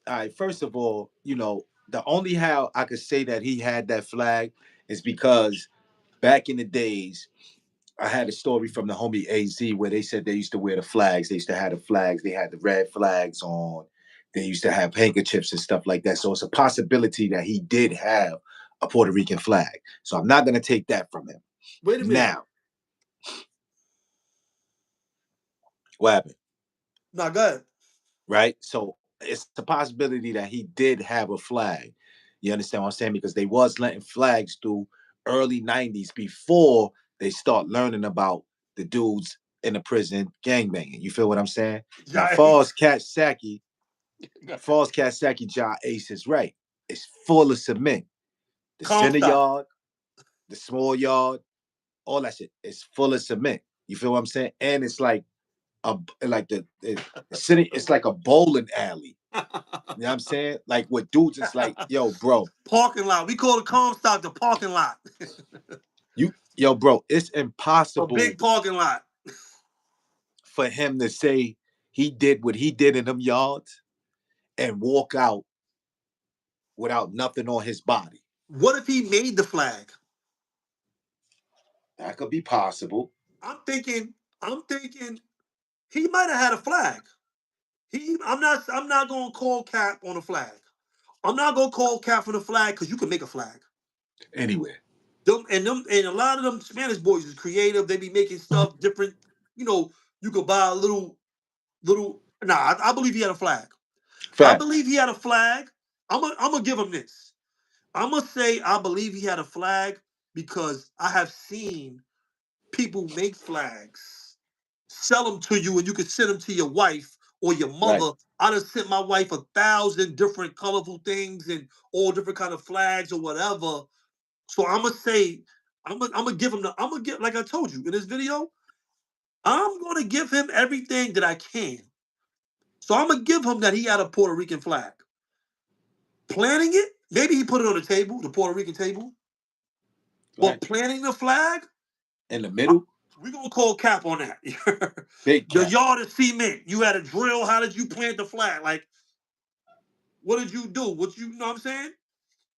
All right. First of all, the only how I could say that he had that flag is because back in the days, I had a story from the homie AZ where they said they used to wear the flags. They used to have the flags. They had the red flags on. They used to have handkerchiefs and stuff like that. So it's a possibility that he did have a Puerto Rican flag. So I'm not going to take that from him. Wait a minute. Now, what happened? Now, go ahead. Right? So it's a possibility that he did have a flag. You understand what I'm saying? Because they was letting flags through early 90s before they start learning about the dudes in the prison gangbanging. You feel what I'm saying? Now, Falls Cat Saki Ja Ace is right. It's full of cement. The center Comstock. yard, the small yard, all that shit. It's full of cement. You feel what I'm saying? And it's like the city, it's like a bowling alley. You know what I'm saying? Like with dudes, it's like, yo, bro. Parking lot. We call the Comstock the parking lot. Bro, it's A impossible big parking lot. for him to say he did what he did in them yards and walk out without nothing on his body. What if he made the flag? That could be possible. I'm thinking he might have had a flag. I'm not gonna call cap on a flag. I'm not gonna call cap on the flag because you can make a flag. Anyway, And a lot of them Spanish boys is creative. They be making stuff different. You know, you could buy a little. Nah, I believe he had a flag. I facts. believe he had a flag. I'm gonna give him this. I'm gonna say I believe he had a flag because I have seen people make flags, sell them to you, and you can send them to your wife or your Right. mother. I done sent my wife 1,000 different colorful things and all different kind of flags or whatever. So I'm gonna say, I'm gonna give him I'm gonna get, like I told you in this video, I'm gonna give him everything that I can. So I'm gonna give him that he had a Puerto Rican flag. Planning it, maybe he put it on the table, the Puerto Rican table. Right. But planting the flag, In the middle, we're gonna call cap on that. big The cap. yard of cement. You had a drill. How did you plant the flag? Like, what did you do? What you know what I'm saying?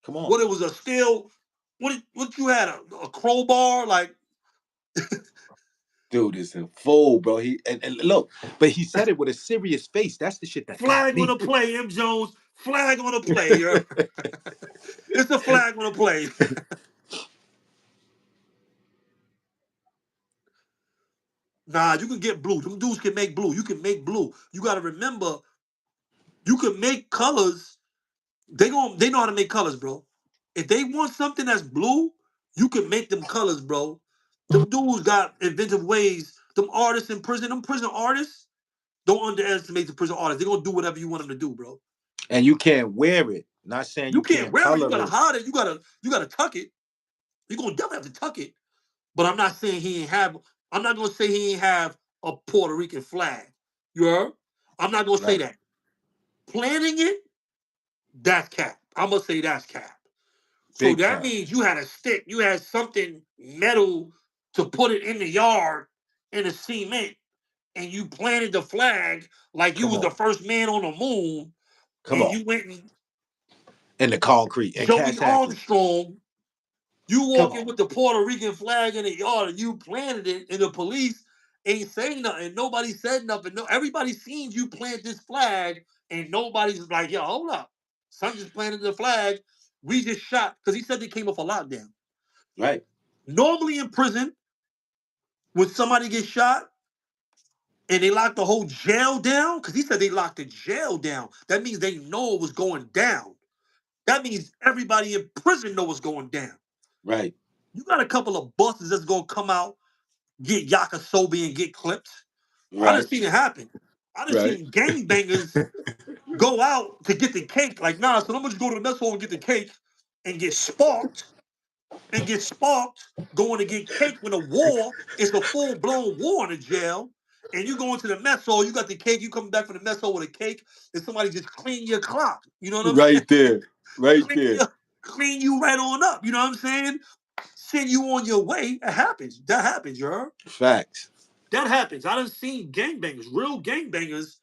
Come on. What it was a steel, what you had a crowbar? Like, Dude is a fool, bro. And look, but he said it with a serious face. That's the shit that got flag on me. the play, M. Jones. Flag on the play. It's a flag on the play. Nah, you can get blue. Them dudes can make blue. You can make blue. You got to remember, you can make colors. They know how to make colors, bro. If they want something that's blue, you can make them colors, bro. Them dudes got inventive ways. Them prison artists, don't underestimate the prison artists. They're gonna do whatever you want them to do, bro. And you can't wear it. Not saying You you can't can't wear it. You color gotta it. hide it. You gotta tuck it. You're gonna definitely have to tuck it. But I'm not saying he ain't have. I'm not gonna say he ain't have a Puerto Rican flag. You heard? I'm not gonna say Right. that. Planning it, that's cap. I'm gonna say that's cap. So Big that cap. means you had a stick, you had something metal to put it in the yard in the cement, and you planted the flag like you Come was the on. first man on the moon, Come and on. you went and In the concrete. And Joey Cass Hackett. Armstrong, you Come walking on. with the Puerto Rican flag in the yard, and you planted it, and the police ain't saying nothing. Nobody said nothing. No, everybody seen you plant this flag, and nobody's like, yo, hold up. Son just planted the flag. We just shot because he said they came off a lockdown. Right. Normally in prison, when somebody gets shot, and they locked the whole jail down because he said they locked the jail down. That means they know it was going down. That means everybody in prison know what's going down. Right. You got a couple of buses that's gonna come out, get Yakisobi and get clipped. I done Right. seen it happen. I done Right. seen gangbangers go out to get the cake. Like, nah, so I'm gonna just go to the mess hall and get the cake and get sparked, going to get cake when a war is a full-blown war in the jail. And you go into the mess hall, you got the cake, you come back from the mess hall with a cake, and somebody just clean your clock. You know what I'm saying? Right there. Right Clean there. you, clean you right on up. You know what I'm saying? Send you on your way. It happens. That happens, you heard? Facts. That happens. I done seen gangbangers, real gangbangers.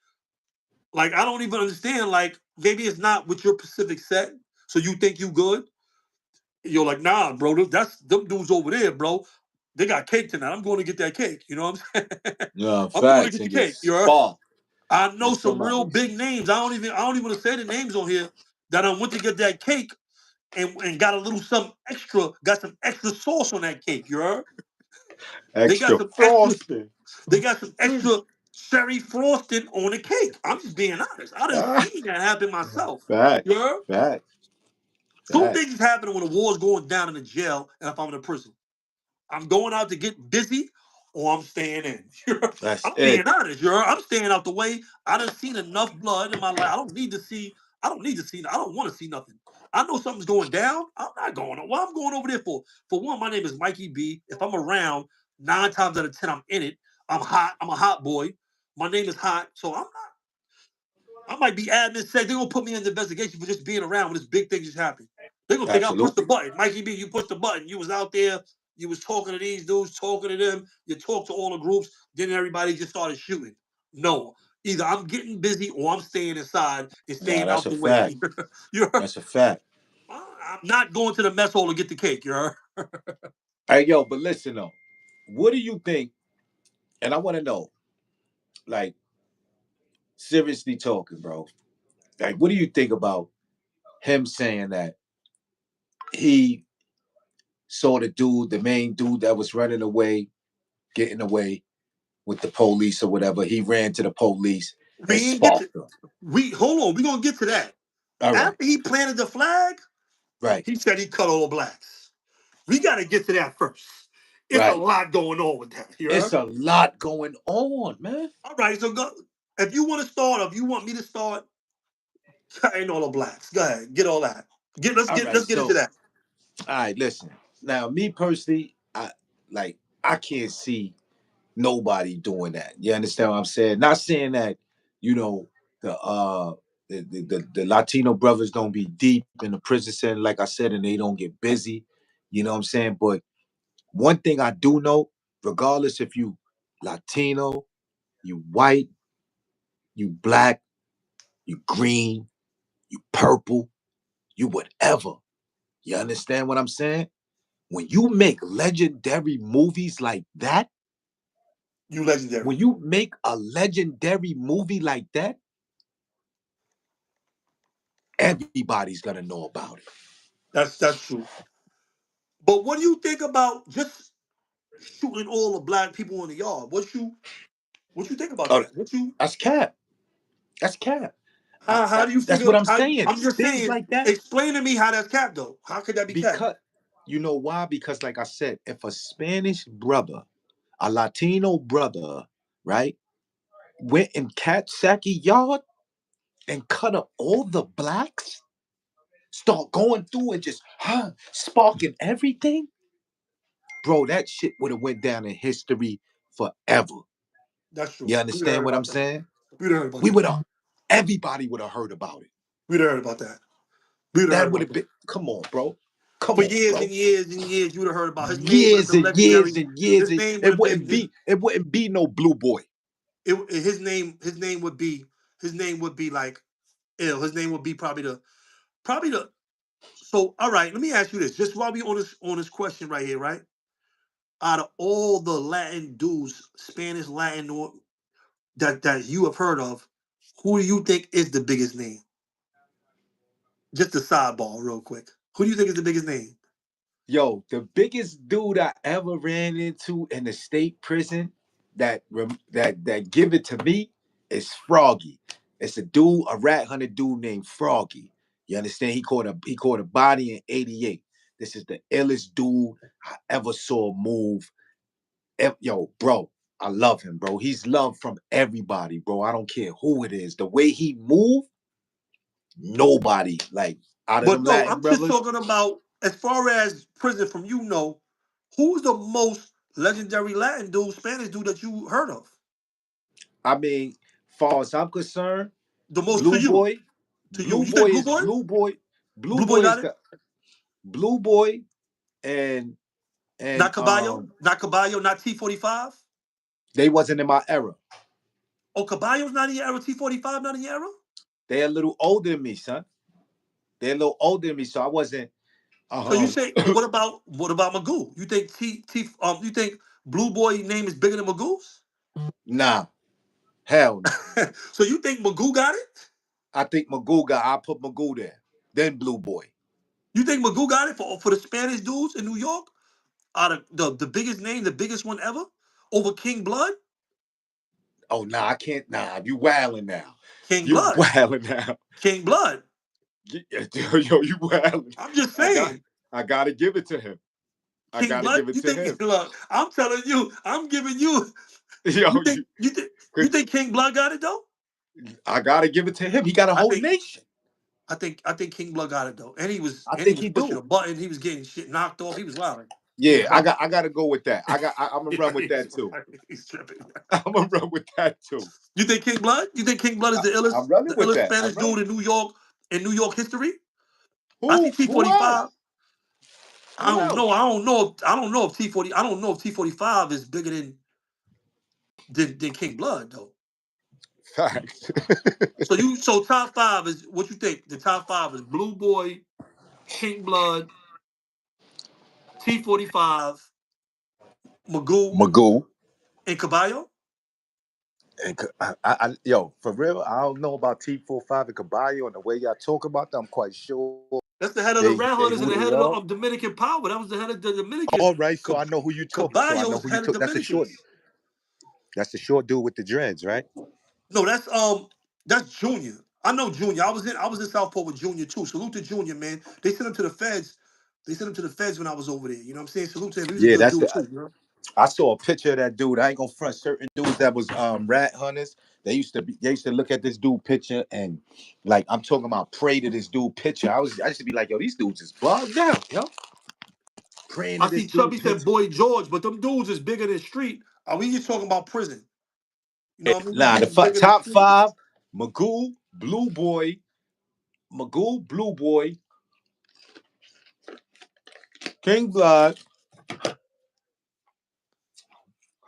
Like, I don't even understand. Like, maybe it's not with your Pacific set, so you think you good. You're like, nah, bro, that's them dudes over there, bro. They got cake tonight. I'm going to get that cake. You know what I'm saying? Yeah, I'm going to facts get the and get cake. You heard? sparked I know with some real somebody. big names. I don't even want to say the names on here that I went to get that cake and got a little something extra, got some extra sauce on that cake. You heard? They got Extra some extra. frosting. They got some extra cherry frosting on the cake. I'm just being honest. I done Ah, seen that happen myself. You facts. heard? Facts. Two Facts. things is happening when the war's going down in the jail and if I'm in a prison. I'm going out to get busy or I'm staying in. That's I'm it. being honest, I'm staying out the way. I done seen enough blood in my life. I don't want to see nothing. I know something's going down. I'm not going. What I'm going over there for? For one, my name is Mikey B. If I'm around, 9 times out of 10, I'm in it. I'm hot. I'm a hot boy. My name is hot. So I might be admin say they're gonna put me in the investigation for just being around when this big thing just happened. They're gonna think I pushed the Absolutely. button. Mikey B, you pushed the button. You was out there, you was talking to these dudes, talking to them, you talked to all the groups, then everybody just started shooting. No. Either I'm getting busy or I'm staying inside and Nah, staying that's out a the way. fact. You're That's a fact. I'm not going to the mess hall to get the cake, you're Hey, yo, but listen though, what do you think? And I want to know, like, seriously talking, bro. Like, what do you think about him saying that he saw the dude, the main dude that was running away, getting away with the police or whatever? He ran to the police and we ain't get to sparked them. we hold on, we gonna get to that. All right. After he planted the flag, Right. he said he cut all blacks. We got to get to that first. It's a Right. lot going on with that. You It's heard? a lot going on, man. All right, so go. If you want to start, or if you want me to start, cutting all the blacks. Go ahead, get all that. All right. Let's get into So, that. all right, listen. Now, me personally, I can't see nobody doing that. You understand what I'm saying? Not saying that, you know, the the Latino brothers don't be deep in the prison center, like I said, and they don't get busy. You know what I'm saying? But one thing I do know, regardless if you Latino, you white, you black, you green, you purple, you whatever. You understand what I'm saying? When you make legendary movies like that, You legendary. when you make a legendary movie like that, everybody's gonna know about it. That's true. But what do you think about just shooting all the black people in the yard? What you think about Oh, that? What you that's cap. That's cap. how do you That's figure? what I'm saying. I'm just Things saying. like that. Explain to me how that's cap though. How could that be cap? Because you know why? Because like I said, if a Spanish brother, a Latino brother, right, went in Cat Saki yard and cut up all the blacks, start going through and just sparking everything, bro, that shit would have went down in history forever. That's true. You We done heard understand what I'm about that. saying? We done heard about We that. would have, everybody would have heard about it. We done heard about that. We done heard That would about have that. been, come on, bro. Come For on, years and bro. years and years, you would have heard about his name would have Years been and years legendary. and years. His name would have been It wouldn't be no blue boy. his name would be like ill. His name would be probably the so all right, let me ask you this. Just while we on this question right here, right? Out of all the Latin dudes, Spanish Latin or that you have heard of, who do you think is the biggest name? Just a sidebar, real quick. Who do you think is the biggest name? Yo, the biggest dude I ever ran into in the state prison, that give it to me is Froggy. It's a dude, a rat hunter dude named Froggy. You understand? He caught a body in '88. This is the illest dude I ever saw move. Yo, bro, I love him, bro. He's loved from everybody, bro. I don't care who it is. The way he move, nobody like out of But them no, Latin I'm just brothers. talking about as far as prison from who's the most legendary Latin dude, Spanish dude that you heard of? I mean, far as I'm concerned, The most to Blue you. Boy, To you. Blue You think Boy Blue is Boy? Blue Boy, Blue Blue Boy Boy is got it? the Blue Boy and and Not Caballo? Not Caballo, not T45? they wasn't in my era. Oh, Caballo's not in your era, T45 not in your era? They're a little older than me, son. They're a little older than me, so I wasn't. So you Um, say what about Magoo? You think you think Blue Boy name is bigger than Magoo's? nah, hell no. So you think Magoo got it? I think Magoo got. I put Magoo there, then Blue Boy. You think Magoo got it for the Spanish dudes in New York? Out of the biggest name, the biggest one ever? Over King Blood? Oh nah, I can't. Nah, you wilding now. King You Blood. wilding now. King Blood. Yo, you wilding. I'm just I got. saying. I gotta give it to him. I King gotta Blood. give it You to think him. look, I'm telling you, I'm giving you Yo, you think you think you think King Blood got it though? I gotta give it to him. He got a I whole think nation. I think King Blood got it though. And he was I and he think was he pushing do. a button, he was getting shit knocked off. He was wilding. He was Yeah, I wilding. got. I gotta go with that. I'm gonna run with that He's too. wilding. He's tripping. I'm gonna run with that too. You think King Blood? You think King Blood is I, the I'm illest running the with illest that. I'm Spanish running. dude in New York history? I see Who else? T45. I Who don't know. else? I don't know if T40. I don't know if T45 is bigger than King Blood though. Facts. So top five is what you think? The top five is Blue Boy, King Blood, T45, Magoo, Magoo. and Caballo. Yo, for real, I don't know about T45 and Caballo and the way y'all talk about them. I'm quite sure That's the head of the they Red they Hunters who and the they head of the are. Dominican Power. That was the head of the Dominican. All right, so I know who you talking. So I know Caballo's who you head of took. That's a short. Dominicans. That's the short dude with the dreads, right? No, that's Junior. I know Junior. I was in Southport with Junior too. Salute to Junior, man. They sent him to the feds. They sent him to the feds when I was over there. You know what I'm saying? Salute to him. He was a Yeah, good that's dude the. too, you know? I saw a picture of that dude. I ain't gonna front certain dudes that was rat hunters. They used to look at this dude picture and like I'm talking about pray to this dude picture. I used to be like, yo, these dudes is bugged out, yo. Praying I to this see dude Chubby said picture. Boy George, but them dudes is bigger than street. Are we just talking about prison? You know what I mean? Them Nah, the dudes bigger than top street. five: Magoo, Blue Boy, Magoo, Blue Boy, King Blood.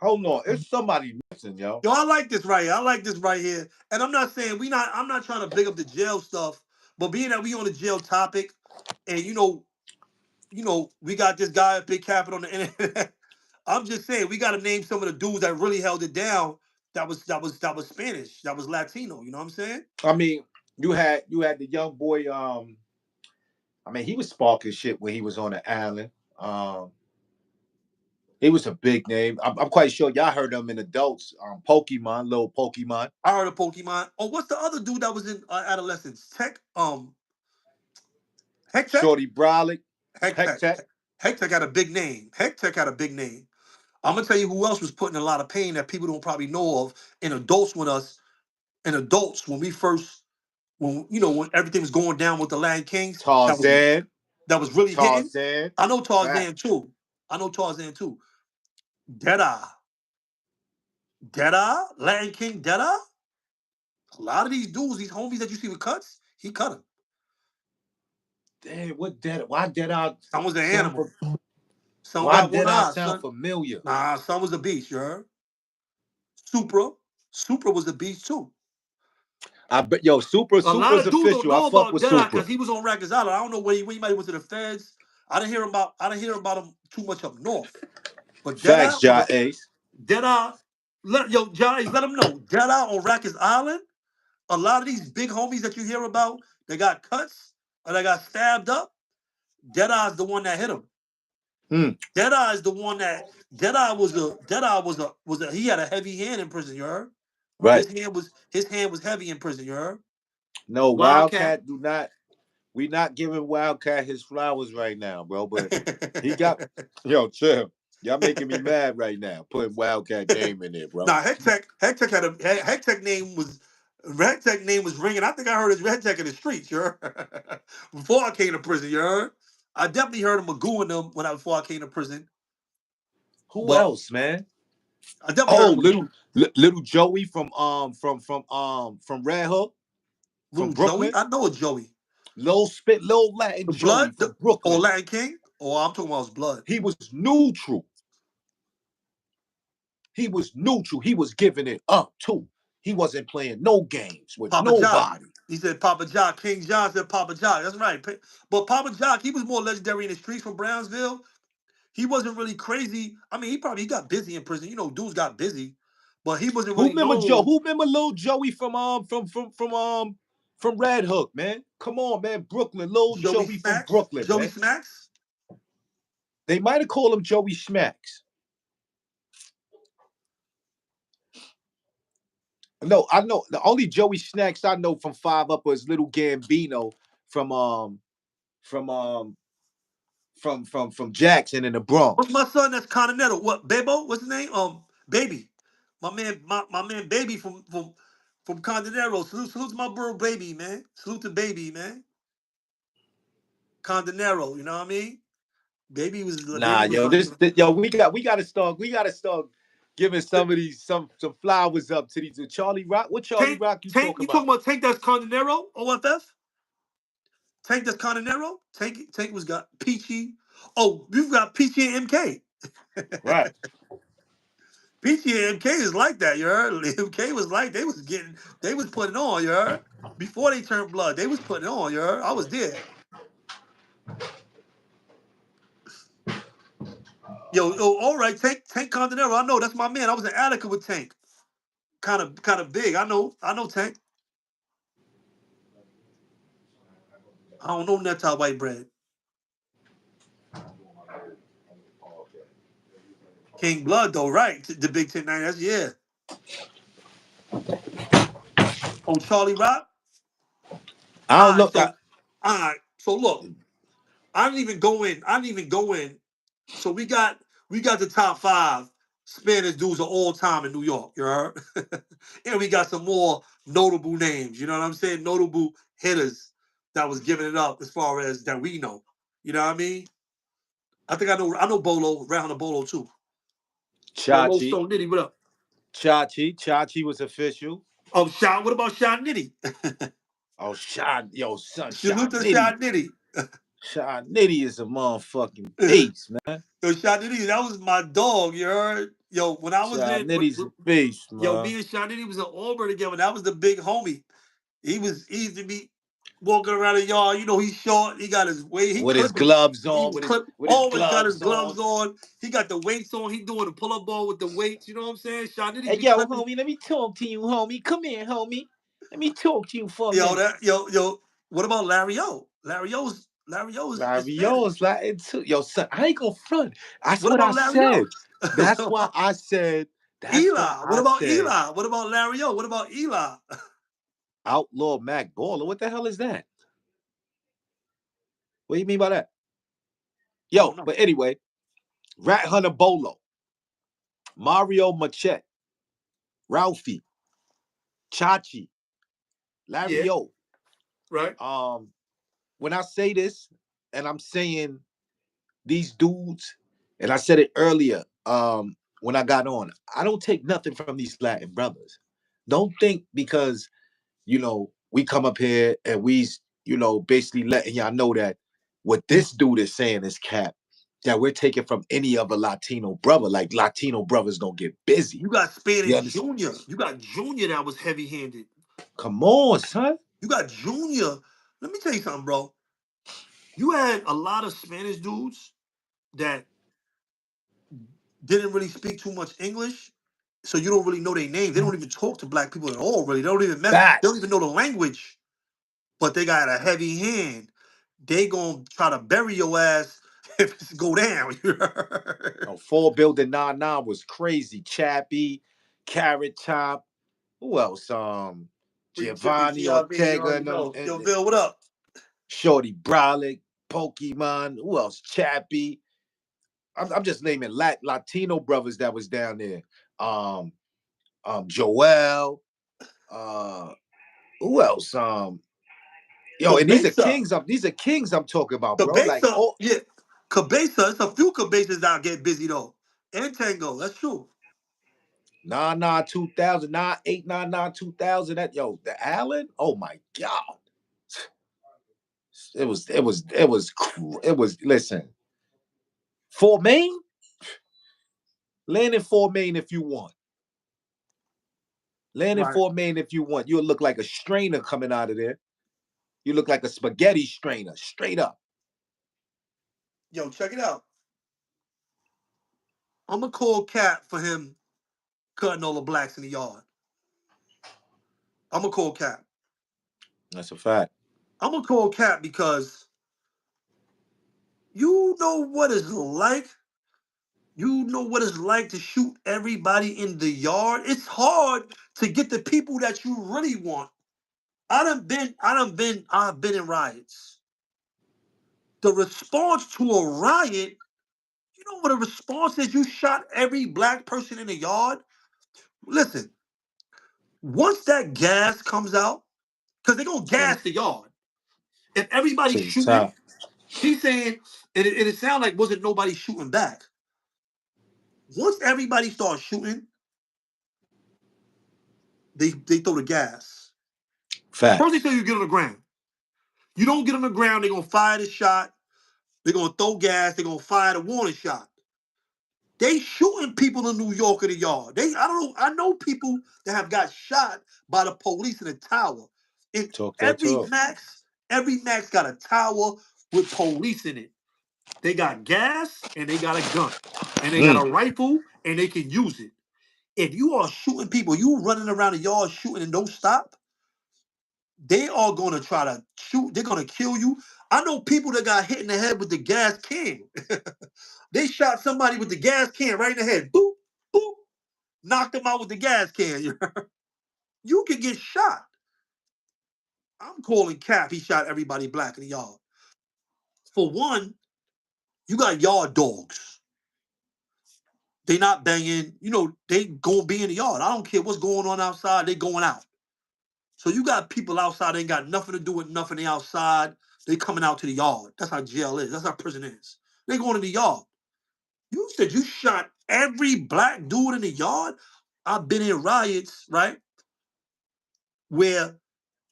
Hold on, it's somebody missing, yo. Yo, I like this right here. I like this right here. And I'm not saying I'm not trying to big up the jail stuff, but being that we on the jail topic, and we got this guy at Big Capital on the internet. I'm just saying we got to name some of the dudes that really held it down. That was Spanish. That was Latino. You know what I'm saying? I mean, you had the young boy. I mean, he was sparking shit when he was on the island. Um, he was a big name. I'm quite sure y'all heard him in adults. Pokemon, little Pokemon, I heard of Pokemon. Oh, what's the other dude that was in adolescence? Tech. Heck Tech. Shorty Brolic, Heck Tech Tech. Tech. Heck Tech had a big name. Heck Tech had a big name. I'm gonna tell you who else was putting a lot of pain that people don't probably know of in adults with us. In adults, when we first, when everything was going down with the Land Kings, Tarzan, that was really hitting. Tarzan. I know Fact. Tarzan too. I know Tarzan too. Deadeye, Deadeye, Latin King Deadeye. A lot of these dudes, these homies that you see with cuts, he cut them. Damn, what dead? Why did I Some was an sound? animal. Some Why got one did I eye, sound son. familiar? Nah, some was a beast, you heard? Supra. Supra was a beast too. I bet yo, A lot Supra's of dudes don't official. I know fuck about with Deadeye Supra. because he was on Rikers Island. I don't know when he might have went to the feds. I didn't hear about him too much up north. But Deadeye Facts, on Ja the Ace. Deadeye, Johnny, let him know. Deadeye on Rikers Island. A lot of these big homies that you hear about, they got cuts or they got stabbed up. Deadeye's the one that hit him. Mm, Deadeye is the one that Deadeye was a he had a heavy hand in prison, you heard? right. His hand was heavy in prison, you heard? No, Wildcat. Wildcat do not. We not giving Wildcat his flowers right now, bro. But he got yo chill. Y'all making me mad right now. Putting Wildcat name in there, bro. Nah, Heck Tech name was ringing. I think I heard his Heck Tech in the streets, you heard? Before I came to prison, you heard? I definitely heard him magooing them before I came to prison. Who But else, man? I definitely heard Oh, him magoo. little Joey from Red Hook from Little Joey? Brooklyn. I know a Joey. Little Latin The Joey Blood? from Or Brooklyn. Latin King? Or I'm talking about his blood. He was neutral. He was neutral. He was giving it up too. He wasn't playing no games with Papa Jock. nobody. He said Papa Jock. King John said Papa Jock. That's right. But Papa Jock, he was more legendary in the streets from Brownsville. He wasn't really crazy. I mean, he got busy in prison. You know, dudes got busy, but he wasn't Who really remember Joe? known. Who remember little Joey from Red Hook, man? Come on, man. Brooklyn, little Joey Joey from Smacks. Brooklyn, Joey man. Smacks. They might have called him Joey Smacks. No, I know the only Joey Snacks I know from Five Up was Little Gambino from from um from Jackson in the What's Bronx. my son? That's Continental. What? Bebo? What's his name? Baby. My man, Baby from Continental. Salute to my bro, Baby, man. Salute to Baby, man. Continental. You know what I mean? Baby Nah, was yo, like, yo, we gotta start giving some of these some flowers up to these Charlie Rock. What Charlie Rock you Tank. talk You talking about? about Tank? That's Continental. OFF. Tank. That's Continental. Tank was got Peachy. Oh, you've got Peachy and MK. Right. Peachy and MK is like that. You heard? MK was like they was putting on. You heard? Before they turned blood, they was putting on. You heard? I was there. Yo, all right, Tank Continental. I know that's my man. I was in Attica with Tank. Kind of big. I know Tank. I don't know Netta White Bread. King Blood though, right? The Big 1090. That's yeah. Oh, Charlie Rock. I All don't right, know. so all right. So look, I didn't even go in. I didn't even go in. So we got the top five Spanish dudes of all time in New York. You heard? And we got some more notable names. You know what I'm saying? Notable hitters that was giving it up as far as that we know. You know what I mean? I think I know Bolo, Round Bolo too. Ramo Chachi, Stone Nitty, what up? Chachi was official. Shot. What about Shot Nitty? Oh, Shot, yo, son, Salute Shot to Nitty. Shot Nitty. Shot Nitty is a motherfucking beast, man. Yo, Shot Nitty, that was my dog. You heard? Yo, when I was Shot in, Nitty's a beast, yo, man. me and Shot Nitty was in Auburn together. That was the big homie. He used to be walking around the yard. You know, he's short. He got his weight. He With his clipping. gloves He on, clip. with his Always got his gloves gloves on. on. He got the weights on. He doing the pull up ball with the weights. You know what I'm saying? Shot Nitty Hey, be yo, clipping. homie, let me talk to you, homie. Come here, homie. Let me talk to you for a Yo, minute. yo. What about Larry O? Larry O is Mario Spanish. is like, too. Yo, son, I ain't gonna front. That's What what I about Larry O? said. That's why I said. That's why Eli. What I about said. Eli? What about Larry O? What about Eli? Outlaw Mac Baller. What the hell is that? What do you mean by that? I Yo, don't know. but anyway, Rat Hunter Bolo, Mario Machete, Ralphie, Chachi, Yeah, Larry O. right. Um, when I say this, and I'm saying these dudes, and I said it earlier, when I got on, I don't take nothing from these Latin brothers. Don't think because we come up here and we basically letting y'all know that what this dude is saying is cap. That we're taking from any other Latino brother. Like Latino brothers don't get busy. You got You Spanish understand? Junior. You got Junior that was heavy handed. Come on, son. You got Junior. Let me tell you something, bro. You had a lot of Spanish dudes that didn't really speak too much English, so you don't really know their names. They don't even talk to black people at all. Really, they don't even mess. They don't Facts. even know the language. But they got a heavy hand. They gonna try to bury your ass if it's go down. Oh, 4 building 99 was crazy. Chappie, Carrot Top. Who else? Free Chippy, Giovanni GRB, you Ortega already and them, know. Yo, and Bill, what up? Shorty Brolic, Pokemon. Who else? Chappie. I'm just naming Latino brothers that was down there. Um, Joel. Uh, who else? Yo, and these are Cabeza. kings. These are kings I'm talking about, bro. Like, Cabeza, oh, yeah. Cabeza, it's a few Cabezas out get busy though. And Tango, that's true. 99 2000, 899 2000. That yo, the Allen. Oh my God. It was. Listen, Fort Maine, land in Fort Maine if you want. Land in Right. Fort Maine if you want. You'll look like a strainer coming out of there. You look like a spaghetti strainer, straight up. Yo, check it out. I'm gonna call Cap for him cutting all the blacks in the yard. I'm gonna call Cap. That's a fact. I'm gonna call Cap because you know what it's like. You know what it's like to shoot everybody in the yard. It's hard to get the people that you really want. I've been in riots. The response to a riot, you know what a response is? You shot every black person in the yard. Listen, once that gas comes out, because they're gonna To the, gas the yard. If everybody's to the shooting, top. he's saying, and it sounded like wasn't nobody shooting back. Once everybody starts shooting, they throw the gas. First they Facts. tell you get on the ground. You don't get on the ground, they're gonna fire the shot, they're gonna throw gas, they're gonna fire the warning shot. They shooting people in New York in the yard. I know people that have got shot by the police in the tower. And Talk that every talk. max, every max got a tower with police in it. They got gas and they got a gun. And they got Mm. a rifle and they can use it. If you are shooting people, you running around the yard shooting and don't stop, they are gonna try to shoot, they're gonna kill you. I know people that got hit in the head with the gas can. They shot somebody with the gas can right in the head. Boop, boop, knocked them out with the gas can. You can get shot. I'm calling Cap. He shot everybody black in the yard. For one, you got yard dogs. They not banging. You know, they gonna be in the yard. I don't care what's going on outside. They going out. So you got people outside. They ain't got nothing to do with nothing. They outside. They coming out to the yard. That's how jail is. That's how prison is. They going in the yard. You said you shot every black dude in the yard. I've been in riots, right? Where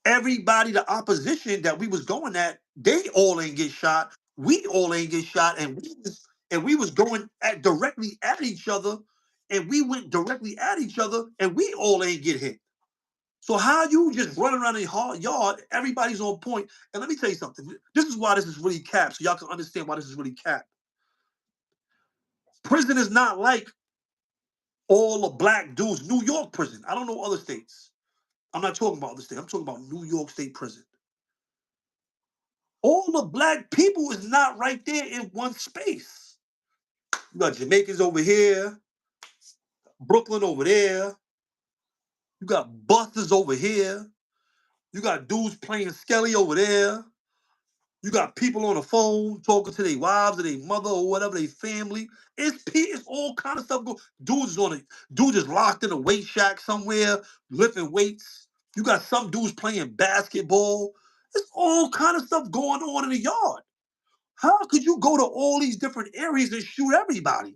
everybody, the opposition that we was going at, they all ain't get shot. We all ain't get shot, and we was going at directly at each other, and we went directly at each other, and we all ain't get hit. So how you just running around the yard, everybody's on point. And let me tell you something. This is why this is really capped, so y'all can understand why this is really capped. Prison is not like all the black dudes. New York prison. I don't know other states. I'm not talking about other states. I'm talking about New York State prison. All the black people is not right there in one space. You got Jamaicans over here, Brooklyn over there. You got busters over here. You got dudes playing Skelly over there. You got people on the phone talking to their wives or their mother or whatever, their family. It's all kind of stuff going. Dudes is locked in a weight shack somewhere, lifting weights. You got some dudes playing basketball. It's all kind of stuff going on in the yard. How could you go to all these different areas and shoot everybody?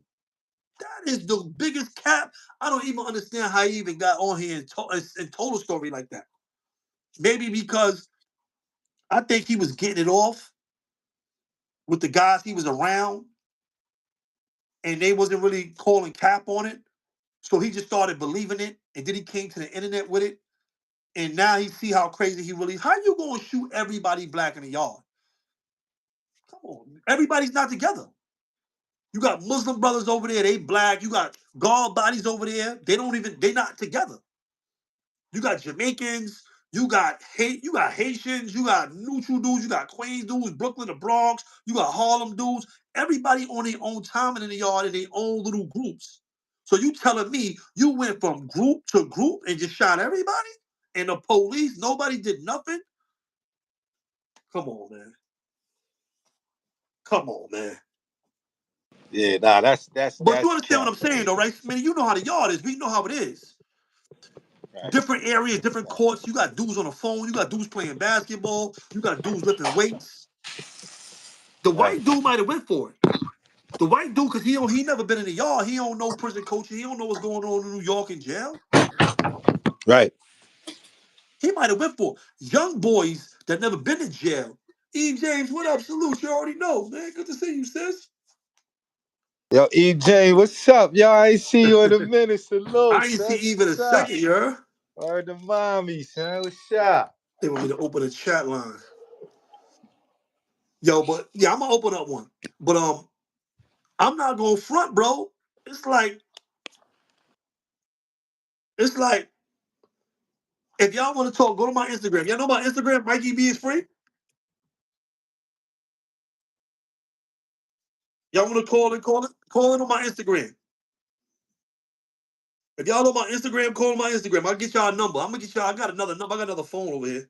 That is the biggest cap. I don't even understand how he even got on here and told a story like that. Maybe because I think he was getting it off with the guys he was around, and they wasn't really calling cap on it. So he just started believing it, and then he came to the internet with it, and now he see how crazy he really. How you gonna shoot everybody black in the yard? Come on, everybody's not together. You got Muslim brothers over there, they black. You got guard bodies over there, they not together. You got Jamaicans, you got Haitians, you got neutral dudes, you got Queens dudes, Brooklyn, the Bronx, you got Harlem dudes. everybody on their own time and in the yard in their own little groups. So you telling me you went from group to group and just shot everybody? And the police, nobody did nothing? Come on, man. Come on, man. Yeah, nah, that's But you understand what cap, I'm saying, though, right? Man, you know how the yard is. We know how it is. right? Different areas, different courts. You got dudes on the phone. You got dudes playing basketball. You got dudes lifting weights. The Right. white dude might have went for it. The white dude, because he never been in the yard. He don't know prison culture. He don't know what's going on in New York in jail. Right. He might have went for it. Young boys that never been in jail. E. James, what up? Salute. You already know, man. Good to see you, sis. Yo, EJ, what's up? Yo, I ain't see you in a minute. Salute, I ain't see son. even a What's up? second, you heard? Word to mommy, son. What's up? They want me to open a chat line. Yo, but yeah, I'm gonna open up one. But I'm not gonna front, bro. It's like if y'all want to talk, go to my Instagram. Y'all know my Instagram, Mikey B is free. Y'all want to call it on my Instagram. If y'all on my Instagram, call my Instagram. I'll get y'all a number. I'm gonna get y'all. I got another number. I got another phone over here.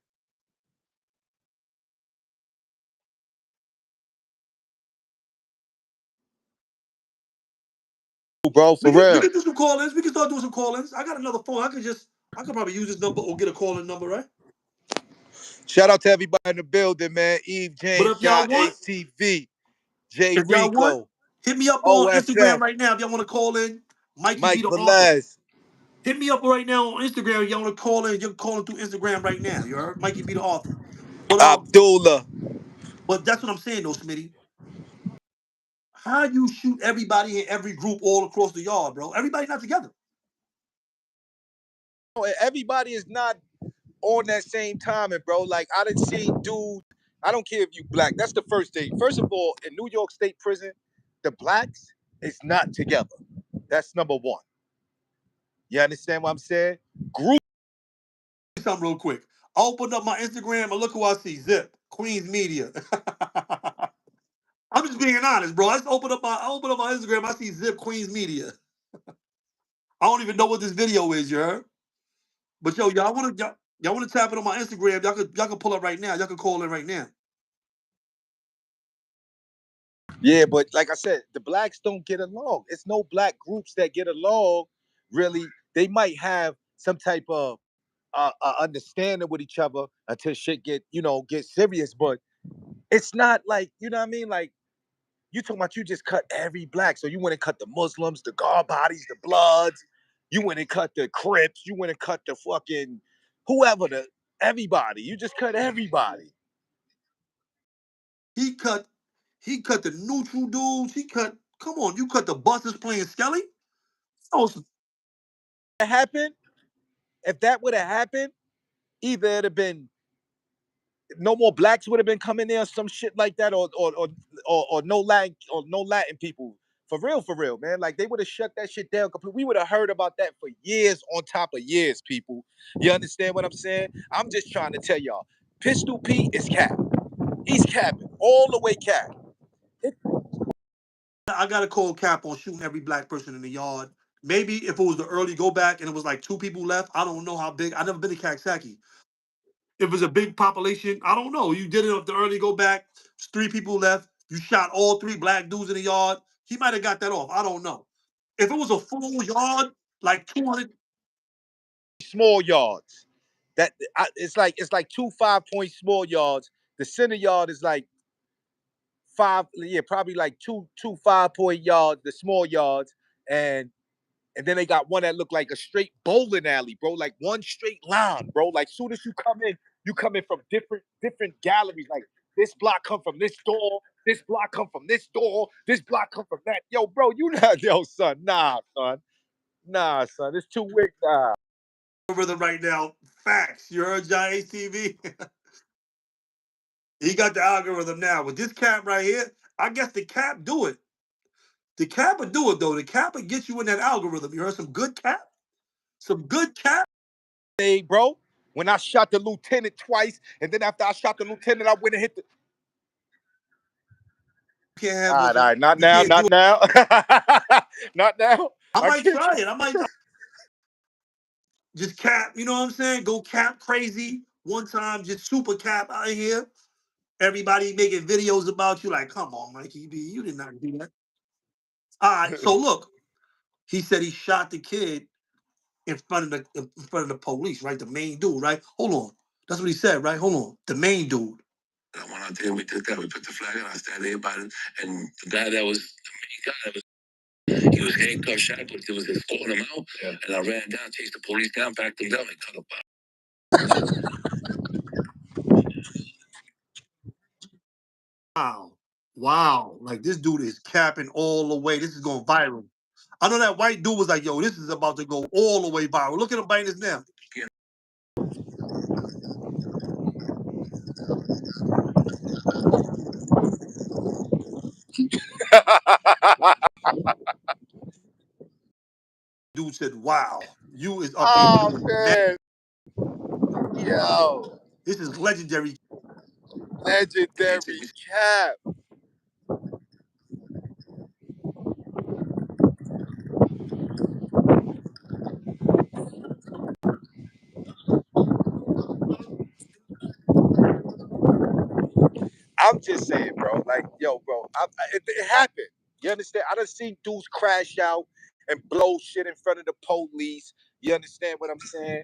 Bro, for We real. can do some call-ins. We can start doing some call-ins. I got another phone. I could probably use this number or get a call-in number, right? Shout out to everybody in the building, man. Eve But James, if y'all John want, ATV, J if y'all want, Rico, hit me up on Instagram OFF, right now if y'all want to call in. Mikey be Mike the author. Velez, Hit me up right now on Instagram. If y'all want to call in, you're calling through Instagram right now. You heard? Mikey be the author. But Abdullah. but that's what I'm saying though, Smitty. How you shoot everybody in every group all across the yard, bro? Everybody not together. Everybody is not on that same timing, bro. Like I didn't see dude. I don't care if you black. That's the first thing. First of all, in New York State Prison, the blacks is not together. That's number one. You understand what I'm saying? Group. Something real quick. I opened up my Instagram and look who I see. Zip, Queens Media. I'm just being honest, bro. I open up my Instagram, I see Zip Queens Media. I don't even know what this video is, you heard? But yo, y'all wanna tap it on my Instagram, y'all could pull up right now. Y'all can call in right now. Yeah, but like I said, the blacks don't get along. It's no black groups that get along. Really, they might have some type of understanding with each other until shit get serious. But it's not like what I mean. Like you talking about, you just cut every black. So you went and cut the Muslims, the guard bodies, the Bloods. You went and cut the Crips. You went and cut the fucking whoever the everybody. You just cut everybody. He cut the neutral dudes. Come on, you cut the busters playing Skelly? Oh, That happened. If that would have happened, either it'd have been no more blacks would have been coming there, or some shit like that, or no Latin people. For real, man. Like they would have shut that shit down completely. We would have heard about that for years on top of years, people. You understand what I'm saying? I'm just trying to tell y'all. Pistol Pete is cap. He's capping. All the way cap. I got to call cap on shooting every black person in the yard. Maybe if it was the early go back and it was like two people left, I don't know how big. I never been to Kaksaki. If it's a big population, I don't know. You did it off the early go back. It's three people left. You shot all three black dudes in the yard. He might have got that off. I don't know. If it was a full yard, like 200, Small yards. It's like two 5-point small yards. The center yard is like five, yeah, probably like two 5-point yards, the small yards, and then they got one that looked like a straight bowling alley, bro. Like one straight line, bro. Like soon as you come in from different galleries. Like this block come from this door, this block come from this door, this block come from that. Yo, bro, you not yo, son. Nah, son. It's too wick. Nah. rhythm right now. Facts. You heard John TV? He got the algorithm now. With this cap right here, I guess the cap do it. The cap would do it though. The cap would get you in that algorithm. You heard some good cap? Some good cap? Hey, bro. When I shot the lieutenant twice, and then after I shot the lieutenant, I went and hit the can't have All no. right, all right. Not You now, can't do not it. now. Not now. I I might can't. try it. I might just cap. You know what I'm saying? Go cap crazy one time. Just super cap out here. Everybody making videos about you. Like, come on, Mikey B, you did not do that. All right. So look, he said he shot the kid in front of the police. Right, the main dude. Right. Hold on. That's what he said. Right. Hold on. The main dude. I went out there and we took that. We put the flag and I stabbed everybody. And the guy that was the main guy that was. He was handcuffed, shot, but it was escorting him out. Yeah. And I ran down, chased the police down, backed them down, and cut him out. Wow. Wow. Like this dude is capping all the way. This is going viral. I know that white dude was like, yo, this is about to go all the way viral. Look at him biting his nail. Dude said, wow, you is up there Oh doing that. man, yo, This is legendary. legendary cap. I'm just saying, bro. Like, yo, bro, it happened. You understand? I done seen dudes crash out and blow shit in front of the police. You understand what I'm saying?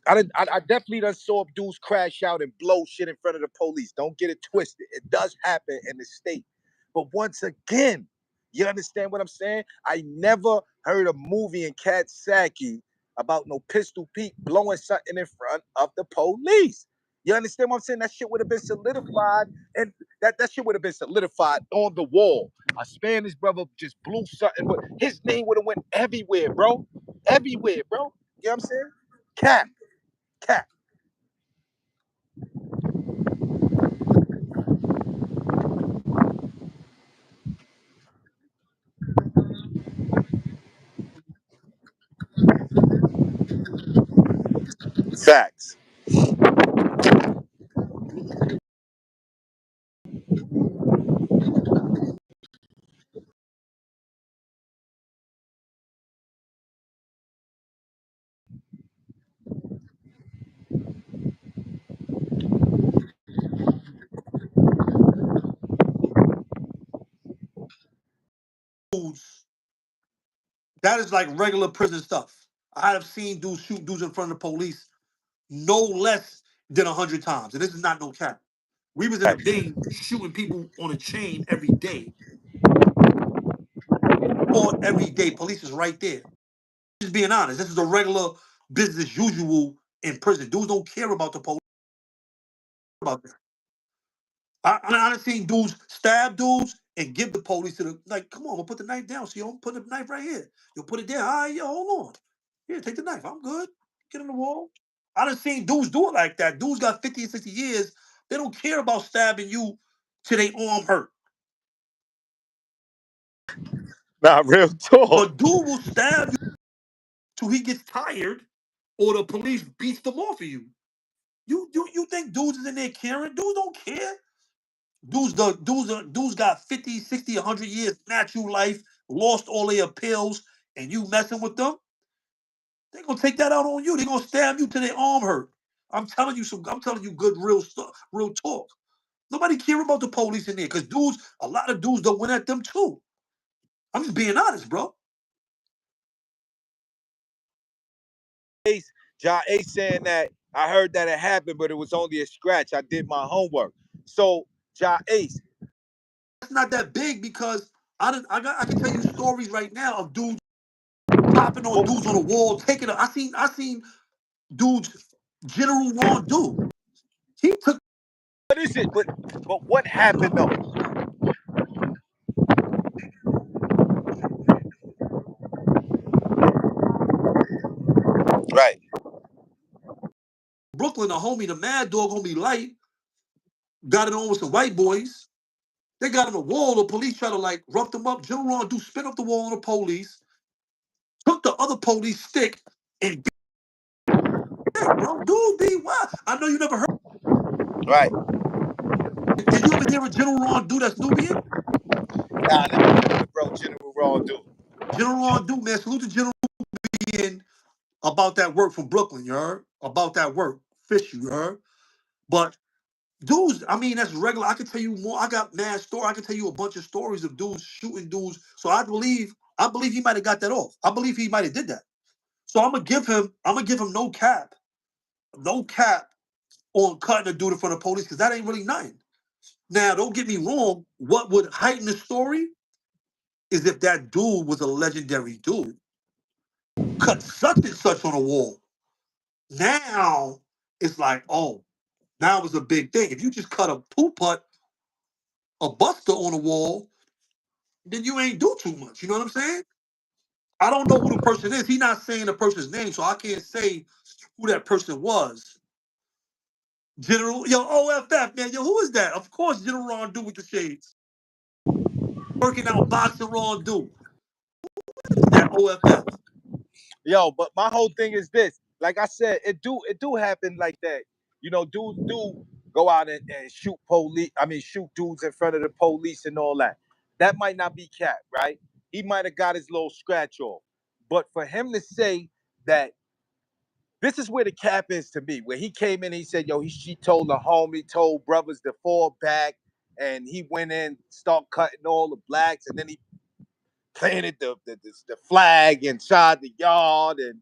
I definitely done saw dudes crash out and blow shit in front of the police. Don't get it twisted. It does happen in the state. But once again, you understand what I'm saying? I never heard a movie in Cat Saki about no Pistol Pete blowing something in front of the police. You understand what I'm saying? That shit would have been solidified, and that shit would have been solidified on the wall. A Spanish brother just blew something, but his name would have went everywhere, bro. Everywhere, bro. You know what I'm saying? Cap, cap. Facts. Dudes, that is like regular prison stuff. I have seen dudes shoot dudes in front of the police no less than 100 times. And this is not no cap. We was in a bing shooting people on a chain every day. Or every day. Police is right there. Just being honest. This is a regular business as usual in prison. Dudes don't care about the police. About that. I seen dudes stab dudes and give the police to the like, come on, we'll put the knife down. So you put the knife right here. You'll put it there. All right, yo, hold on. Here, take the knife. I'm good. Get on the wall. I done seen dudes do it like that. Dudes got 50 and 60 years. They don't care about stabbing you till they arm hurt. Nah, real talk. But dude will stab you till he gets tired or the police beats them off of you. You think dudes is in there caring? Dudes don't care. Dudes got 50, 60, 100 years natural life, lost all their appeals, and you messing with them, they gonna take that out on you. They gonna stab you till their arm hurt. I'm telling you good real stuff, real talk. Nobody care about the police in there because a lot of dudes don't went at them too. I'm just being honest, bro. Ja Ace saying that I heard that it happened, but it was only a scratch. I did my homework. So Ja Ace, That's not that big because I can tell you stories right now of dudes popping on dudes on the wall, taking it. I seen dudes General Ron do. He took what is it? But what happened though? Right. Brooklyn, a homie, the Mad Dog, homie Light, got it on with some white boys. They got on the wall. The police try to like rough them up. General Ron do spin up the wall on the police. Took the other police stick and beat it, bro. Dude, be wild. I know you never heard. Right. Did you ever hear a General Ron do that's Nubian? Nah, let me hear what bro General Raw do. General Ron Duke, man, salute to General being about that work from Brooklyn, you heard? About that work. Fish, you heard? But dudes, I mean, that's regular. I can tell you more. I got mad story. I can tell you a bunch of stories of dudes shooting dudes. So I believe he might have got that off. I believe he might have did that. So I'm gonna give him no cap on cutting a dude in front of police because that ain't really nothing. Now, don't get me wrong. What would heighten the story is if that dude was a legendary dude, cut such and such on a wall. Now it's like, oh, now it's a big thing. If you just cut a poop putt, a buster on a wall, then you ain't do too much. You know what I'm saying? I don't know who the person is. He's not saying the person's name, so I can't say who that person was. General, yo, OFF, man, yo, who is that? Of course, General Ron Do with the shades. Working out boxing Ron Do. Who is that OFF? Yo, but my whole thing is this. Like I said, it do happen like that. You know, dudes do go out and shoot police. I mean, shoot dudes in front of the police and all that. That might not be cap, right? He might have got his little scratch off. But for him to say that this is where the cap is to me, where he came in, he said, "Yo, she told the homie, told brothers to fall back," and he went in, start cutting all the blacks, and then he planted the flag inside the yard, and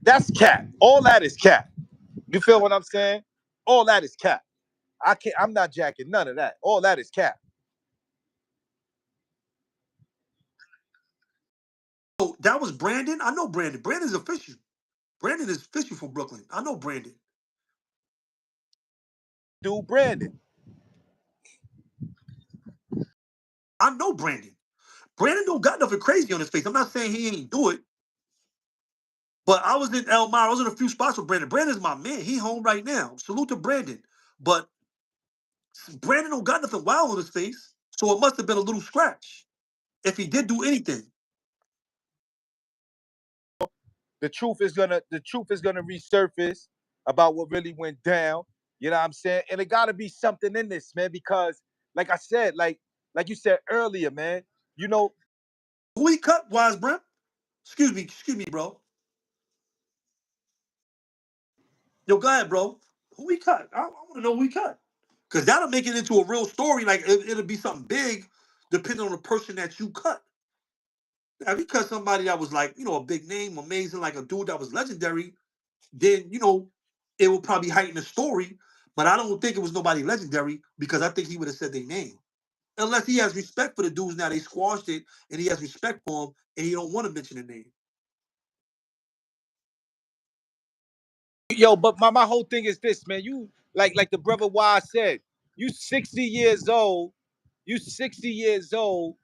that's cap. All that is cap. You feel what I'm saying? All that is cap. I'm not jacking none of that. All that is cap. So that was Brandon. I know Brandon. Brandon's official. Brandon is official from Brooklyn. I know Brandon. Dude, Brandon. I know Brandon. Brandon don't got nothing crazy on his face. I'm not saying he ain't do it, but I was in Elmira. I was in a few spots with Brandon. Brandon's my man. He home right now. Salute to Brandon. But Brandon don't got nothing wild on his face, so it must have been a little scratch if he did do anything. The truth is gonna resurface about what really went down. You know what I'm saying? And it gotta be something in this, man, because like I said, like you said earlier, man, you know, Who he cut, Wise Brim? Excuse me, bro. Yo, go ahead, bro. Who he cut? I want to know who he cut. Because that'll make it into a real story. Like, it'll be something big depending on the person that you cut. Now, if you cut somebody that was like, a big name, amazing, like a dude that was legendary, then, it will probably heighten the story. But I don't think it was nobody legendary because I think he would have said their name. Unless he has respect for the dudes now, they squashed it and he has respect for them and he don't want to mention the name. yo, but my whole thing is this, man. You like the brother Wise said, you 60 years old, you 60 years old,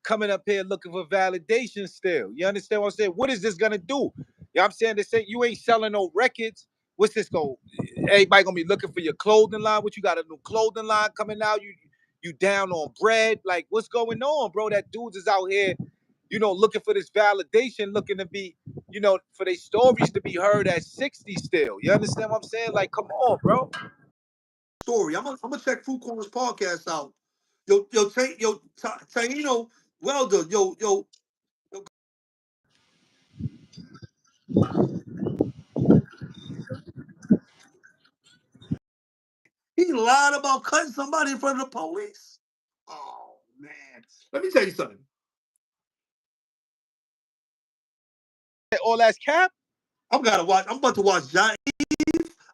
coming up here looking for validation still. You understand what I'm saying? What is this gonna do? You know what I'm saying? They say you ain't selling no records. What's this going? Everybody gonna be looking for your clothing line. What you got a new clothing line coming out? You down on bread? Like what's going on, bro? That dudes is out here, looking for this validation, looking to be, for their stories to be heard at 60 still. You understand what I'm saying? Like, come on, bro. Story. I'm gonna check Food Corner's podcast out. Taino, well done. Yo, he lied about cutting somebody in front of the police. Oh man, let me tell you something. All that's cap. I'm about to watch Giant.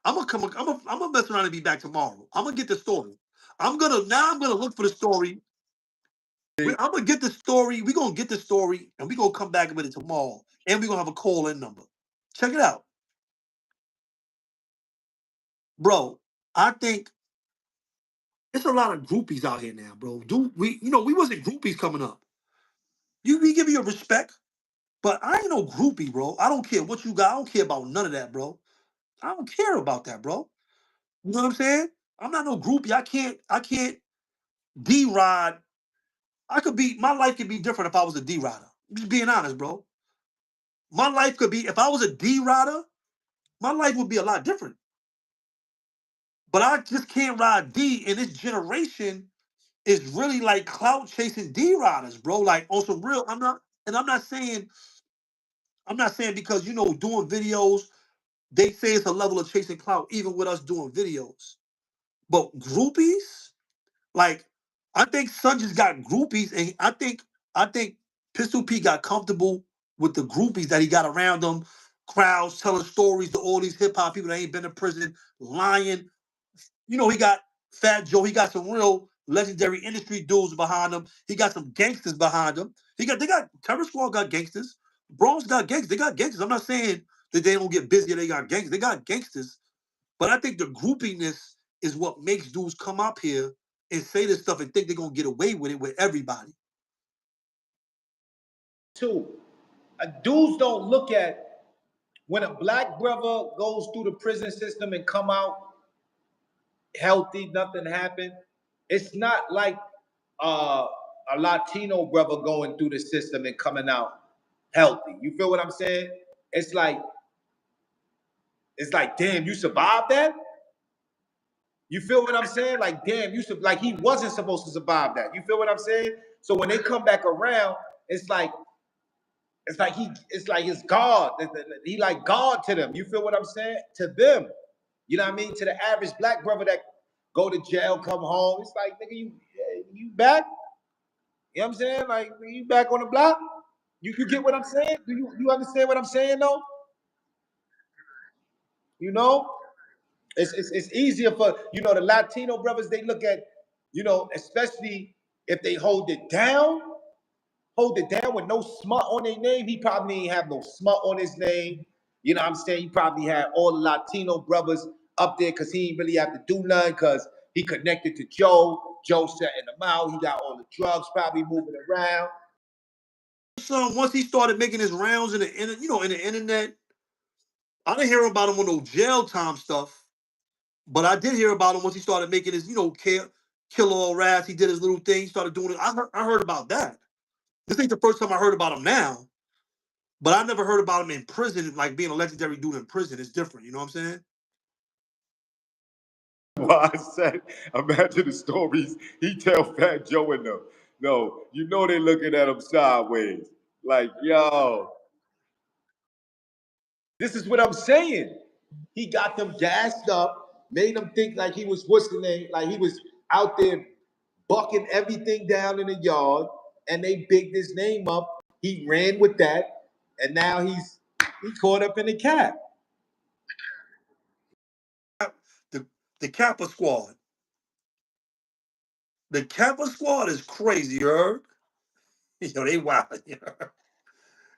I'm gonna come. I'm gonna mess around and be back tomorrow. I'm gonna get the story. I'm gonna look for the story. I'm gonna get the story. We're gonna get the story, and we're gonna come back with it tomorrow. And we're gonna have a call-in number. Check it out, bro. I think it's a lot of groupies out here now, bro. Do we? We wasn't groupies coming up. We give you a respect, but I ain't no groupie, bro. I don't care what you got. I don't care about none of that, bro. I don't care about that, bro. You know what I'm saying? I'm not no groupie. I can't D-Rod. My life could be different if I was a D-Rider. I'm just being honest, bro. My life could be, if I was a D-Rider, my life would be a lot different. But I just can't ride D in this generation. is really like clout chasing D riders, bro. Like on some real. I'm not saying because doing videos, they say it's a level of chasing clout, even with us doing videos. But groupies, like I think Son just got groupies, and I think Pistol P got comfortable with the groupies that he got around him. Crowds telling stories to all these hip hop people that ain't been to prison, lying. He got Fat Joe. He got some real legendary industry dudes behind him. He got some gangsters behind him. They got Terror Squad got gangsters. Bronx got gangsters. They got gangsters. I'm not saying that they don't get busy. They got gangsters. They got gangsters. But I think the groupiness is what makes dudes come up here and say this stuff and think they're gonna get away with it with everybody. Two, dudes don't look at when a black brother goes through the prison system and come out healthy, nothing happened. It's not like a Latino brother going through the system and coming out healthy. You feel what I'm saying? It's like, damn, you survived that? You feel what I'm saying? Like, damn, like he wasn't supposed to survive that. You feel what I'm saying? So when they come back around, it's like his God. He like God to them. You feel what I'm saying? To them. You know what I mean? To the average black brother that go to jail, come home. It's like, nigga, you back? You know what I'm saying? Like, you back on the block? You get what I'm saying? Do you understand what I'm saying though? You know? It's easier for, the Latino brothers, they look at, especially if they hold it down with no smut on their name. He probably ain't have no smut on his name. You know what I'm saying? He probably had all the Latino brothers up there because he didn't really have to do nothing because he connected to Joe. Joe setting him out. He got all the drugs probably moving around. So once he started making his rounds in the internet, I didn't hear about him on no jail time stuff, but I did hear about him once he started making his, kill all rats. He did his little thing. He started doing it. I heard about that. This ain't the first time I heard about him now, but I never heard about him in prison, like being a legendary dude in prison. It's different. You know what I'm saying? Well, I said, imagine the stories he tell Fat Joe and them. No, they looking at him sideways. Like, yo, this is what I'm saying. He got them gassed up, made them think like he was what's the name, like he was out there bucking everything down in the yard, and they bigged his name up. He ran with that, and now he caught up in the cap. The Kappa Squad. The Kappa Squad is crazy, you heard? They wild.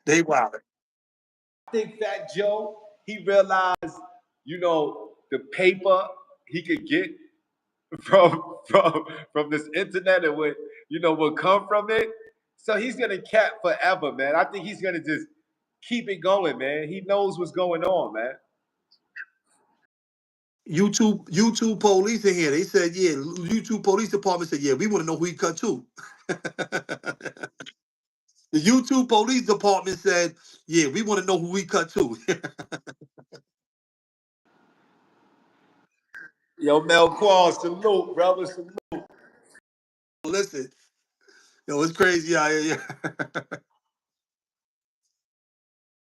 They wild. I think Fat Joe, he realized, the paper he could get from this internet and what come from it. So he's gonna cap forever, man. I think he's gonna just keep it going, man. He knows what's going on, man. YouTube police in here. They said, yeah, YouTube police department said, yeah, we want to know who he cut to. The YouTube police department said, yeah, we want to know who we cut to. Yo, Mel Qual, salute, brother, salute. Listen, it's crazy out here.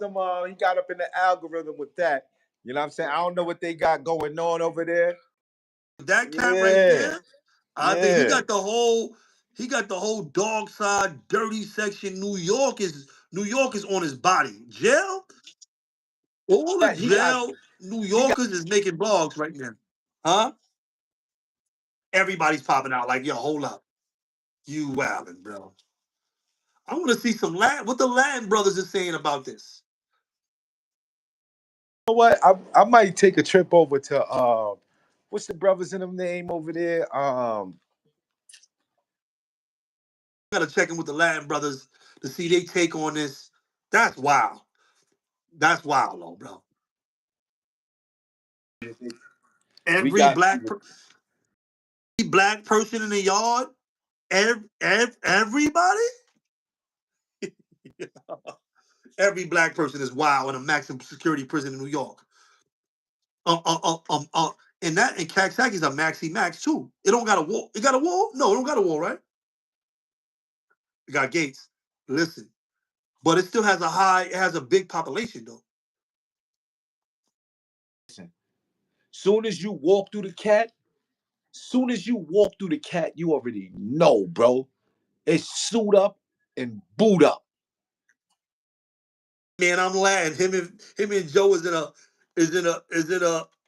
He got up in the algorithm with that. You know what I'm saying? I don't know what they got going on over there. That cat right Yeah, there, I think yeah. he got the whole dog side dirty section. New York is on his body. Jail, all the He got jail New he got Yorkers is making blogs right now. Huh? Everybody's popping out like, yo, hold up. You wildin', bro. I want to see what the Latin brothers are saying about this. You know what? I might take a trip over to what's the brothers in them name over there? I gotta check in with the Latin brothers to see they take on this. That's wild. That's wild, though, bro. We Every got black person in the yard, everybody, every black person is wild in a maximum security prison in New York. And Kaxaki's a maxi max too. It don't got a wall. It got a wall? No, it don't got a wall, right? It got gates. Listen, but it still has a high. It has a big population though. Listen, soon as you walk through the cat, soon as you walk through the cat, you already know, bro. It's suit up and boot up. Man, I'm lying. Him and Joe is in a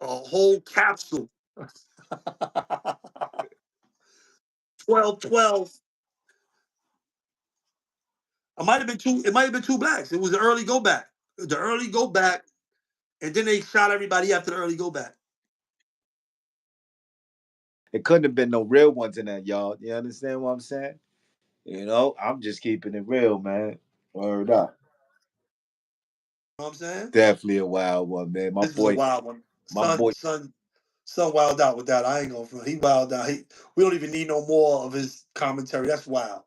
whole capsule. 12-12. It might have been two. It might have been two blacks. It was the early go back. The early go back, and then they shot everybody after the early go back. It couldn't have been no real ones in that, y'all. You understand what I'm saying? I'm just keeping it real, man. Word up. You know what I'm saying? Definitely a wild one, man. My This is a boy, wild one. my boy. Son wild out with that. I ain't gonna front. He wild out. We don't even need no more of his commentary. That's wild.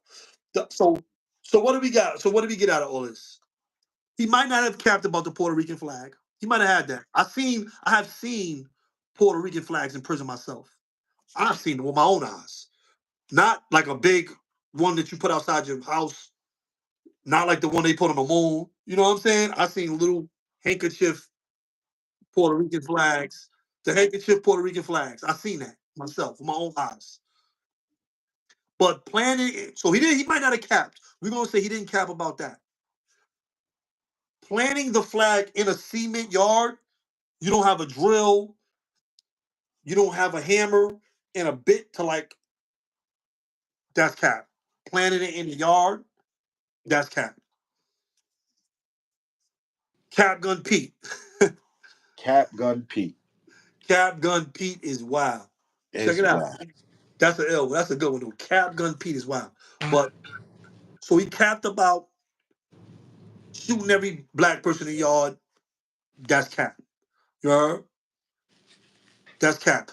So what do we got? So what do we get out of all this? He might not have capped about the Puerto Rican flag. He might have had that. I have seen Puerto Rican flags in prison myself. I've seen them with my own eyes. Not like a big one that you put outside your house. Not like the one they put on the moon. You know what I'm saying? I've seen little handkerchief Puerto Rican flags. The handkerchief Puerto Rican flags. I've seen that myself with my own eyes. But planning, so he might not have capped. We're gonna say he didn't cap about that. Planting the flag in a cement yard, you don't have a drill, you don't have a hammer and a bit to that's cap. Planting it in the yard, that's cap. Cap Gun Pete. Cap Gun Pete Cap Gun Pete is wild. Check is it out. wild. That's a L. That's a good one. Though. Cap Gun Pete is wild. But so he capped about shooting every black person in the yard. That's cap. You heard? That's cap.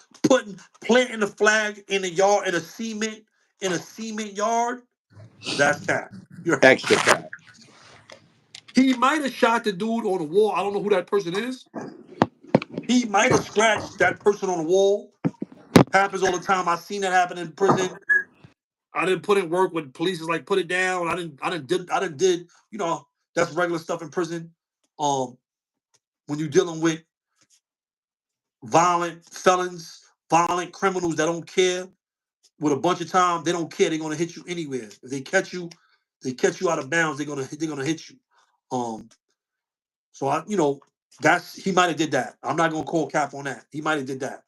Planting the flag in the yard in a cement yard. That's cap. You heard? Extra cap. He might have shot the dude on the wall. I don't know who that person is. He might have scratched that person on the wall. Happens all the time. I've seen that happen in prison. I didn't put in work when police is like put it down. I didn't did. That's regular stuff in prison. Um, when you're dealing with violent felons, violent criminals that don't care with a bunch of time, they don't care. They're gonna hit you anywhere. If they catch you out of bounds. They're gonna hit you. Um, so that's he might have did that. I'm not gonna call cap on that. He might have did that.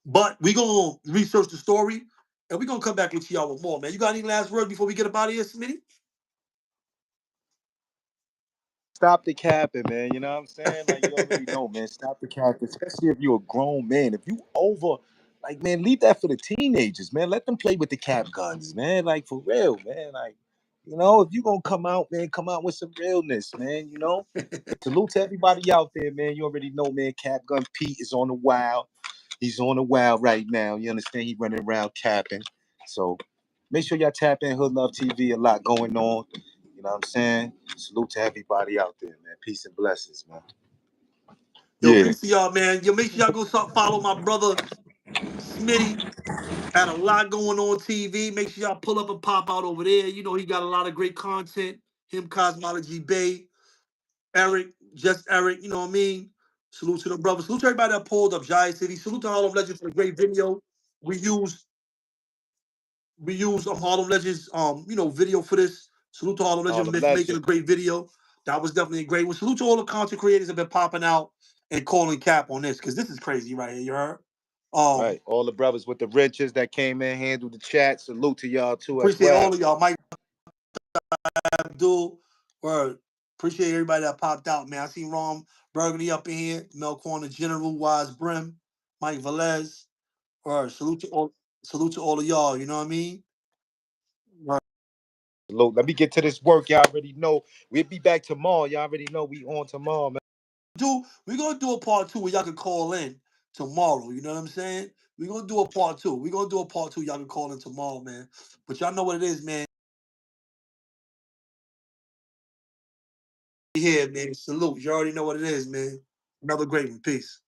But we gonna research the story and we gonna come back with y'all with more, man. You got any last words before we get up out of here, Smitty? Stop the capping, man. You know what I'm saying? Like you already know, man. Stop the capping, especially if you're a grown man. If you over, like, man, leave that for the teenagers, man. Let them play with the cap guns, man. Like for real, man. Like, if you gonna come out, man, come out with some realness, man. Salute to everybody out there, man. You already know, man. Cap Gun Pete is on the wild. He's on the wild right now. You understand? He running around capping. So make sure y'all tap in Hood Love TV. A lot going on. You know what I'm saying? Salute to everybody out there, man. Peace and blessings, man. Yo, Yeah. peace to y'all, man. Yo, make sure y'all go follow my brother Smitty. Had a lot going on TV. Make sure y'all pull up and pop out over there. He got a lot of great content. Him, Cosmology Bay, Eric, just Eric. You know what I mean? Salute to the brothers. Salute to everybody that pulled up Giant City. Salute to Harlem Legends for the great video. We used Harlem Legends video for this. Salute to Harlem All Legends the making a legend. great video. That was definitely a great one. Salute to all the content creators that have been popping out and calling cap on this because this is crazy right here. You heard? Right. All the brothers with the wrenches that came in, handled the chat. Salute to y'all too as Appreciate all well. of y'all. Mike Abdul, word. Appreciate everybody that popped out, man. I see Rom Burgundy up in here, Mel Corner, General Wise Brim, Mike Velez. Word. Salute to all of y'all. You know what I mean? Word. Salute. Let me get to this work. Y'all already know. We'll be back tomorrow. Y'all already know we on tomorrow, man. We're gonna do a part two where y'all can call in tomorrow. You know what I'm saying? We're gonna do a part two. We're gonna do a part two. Y'all can call in tomorrow, man. But y'all know what it is, man. Here, man. Salute. You already know what it is, man. Another great one. Peace.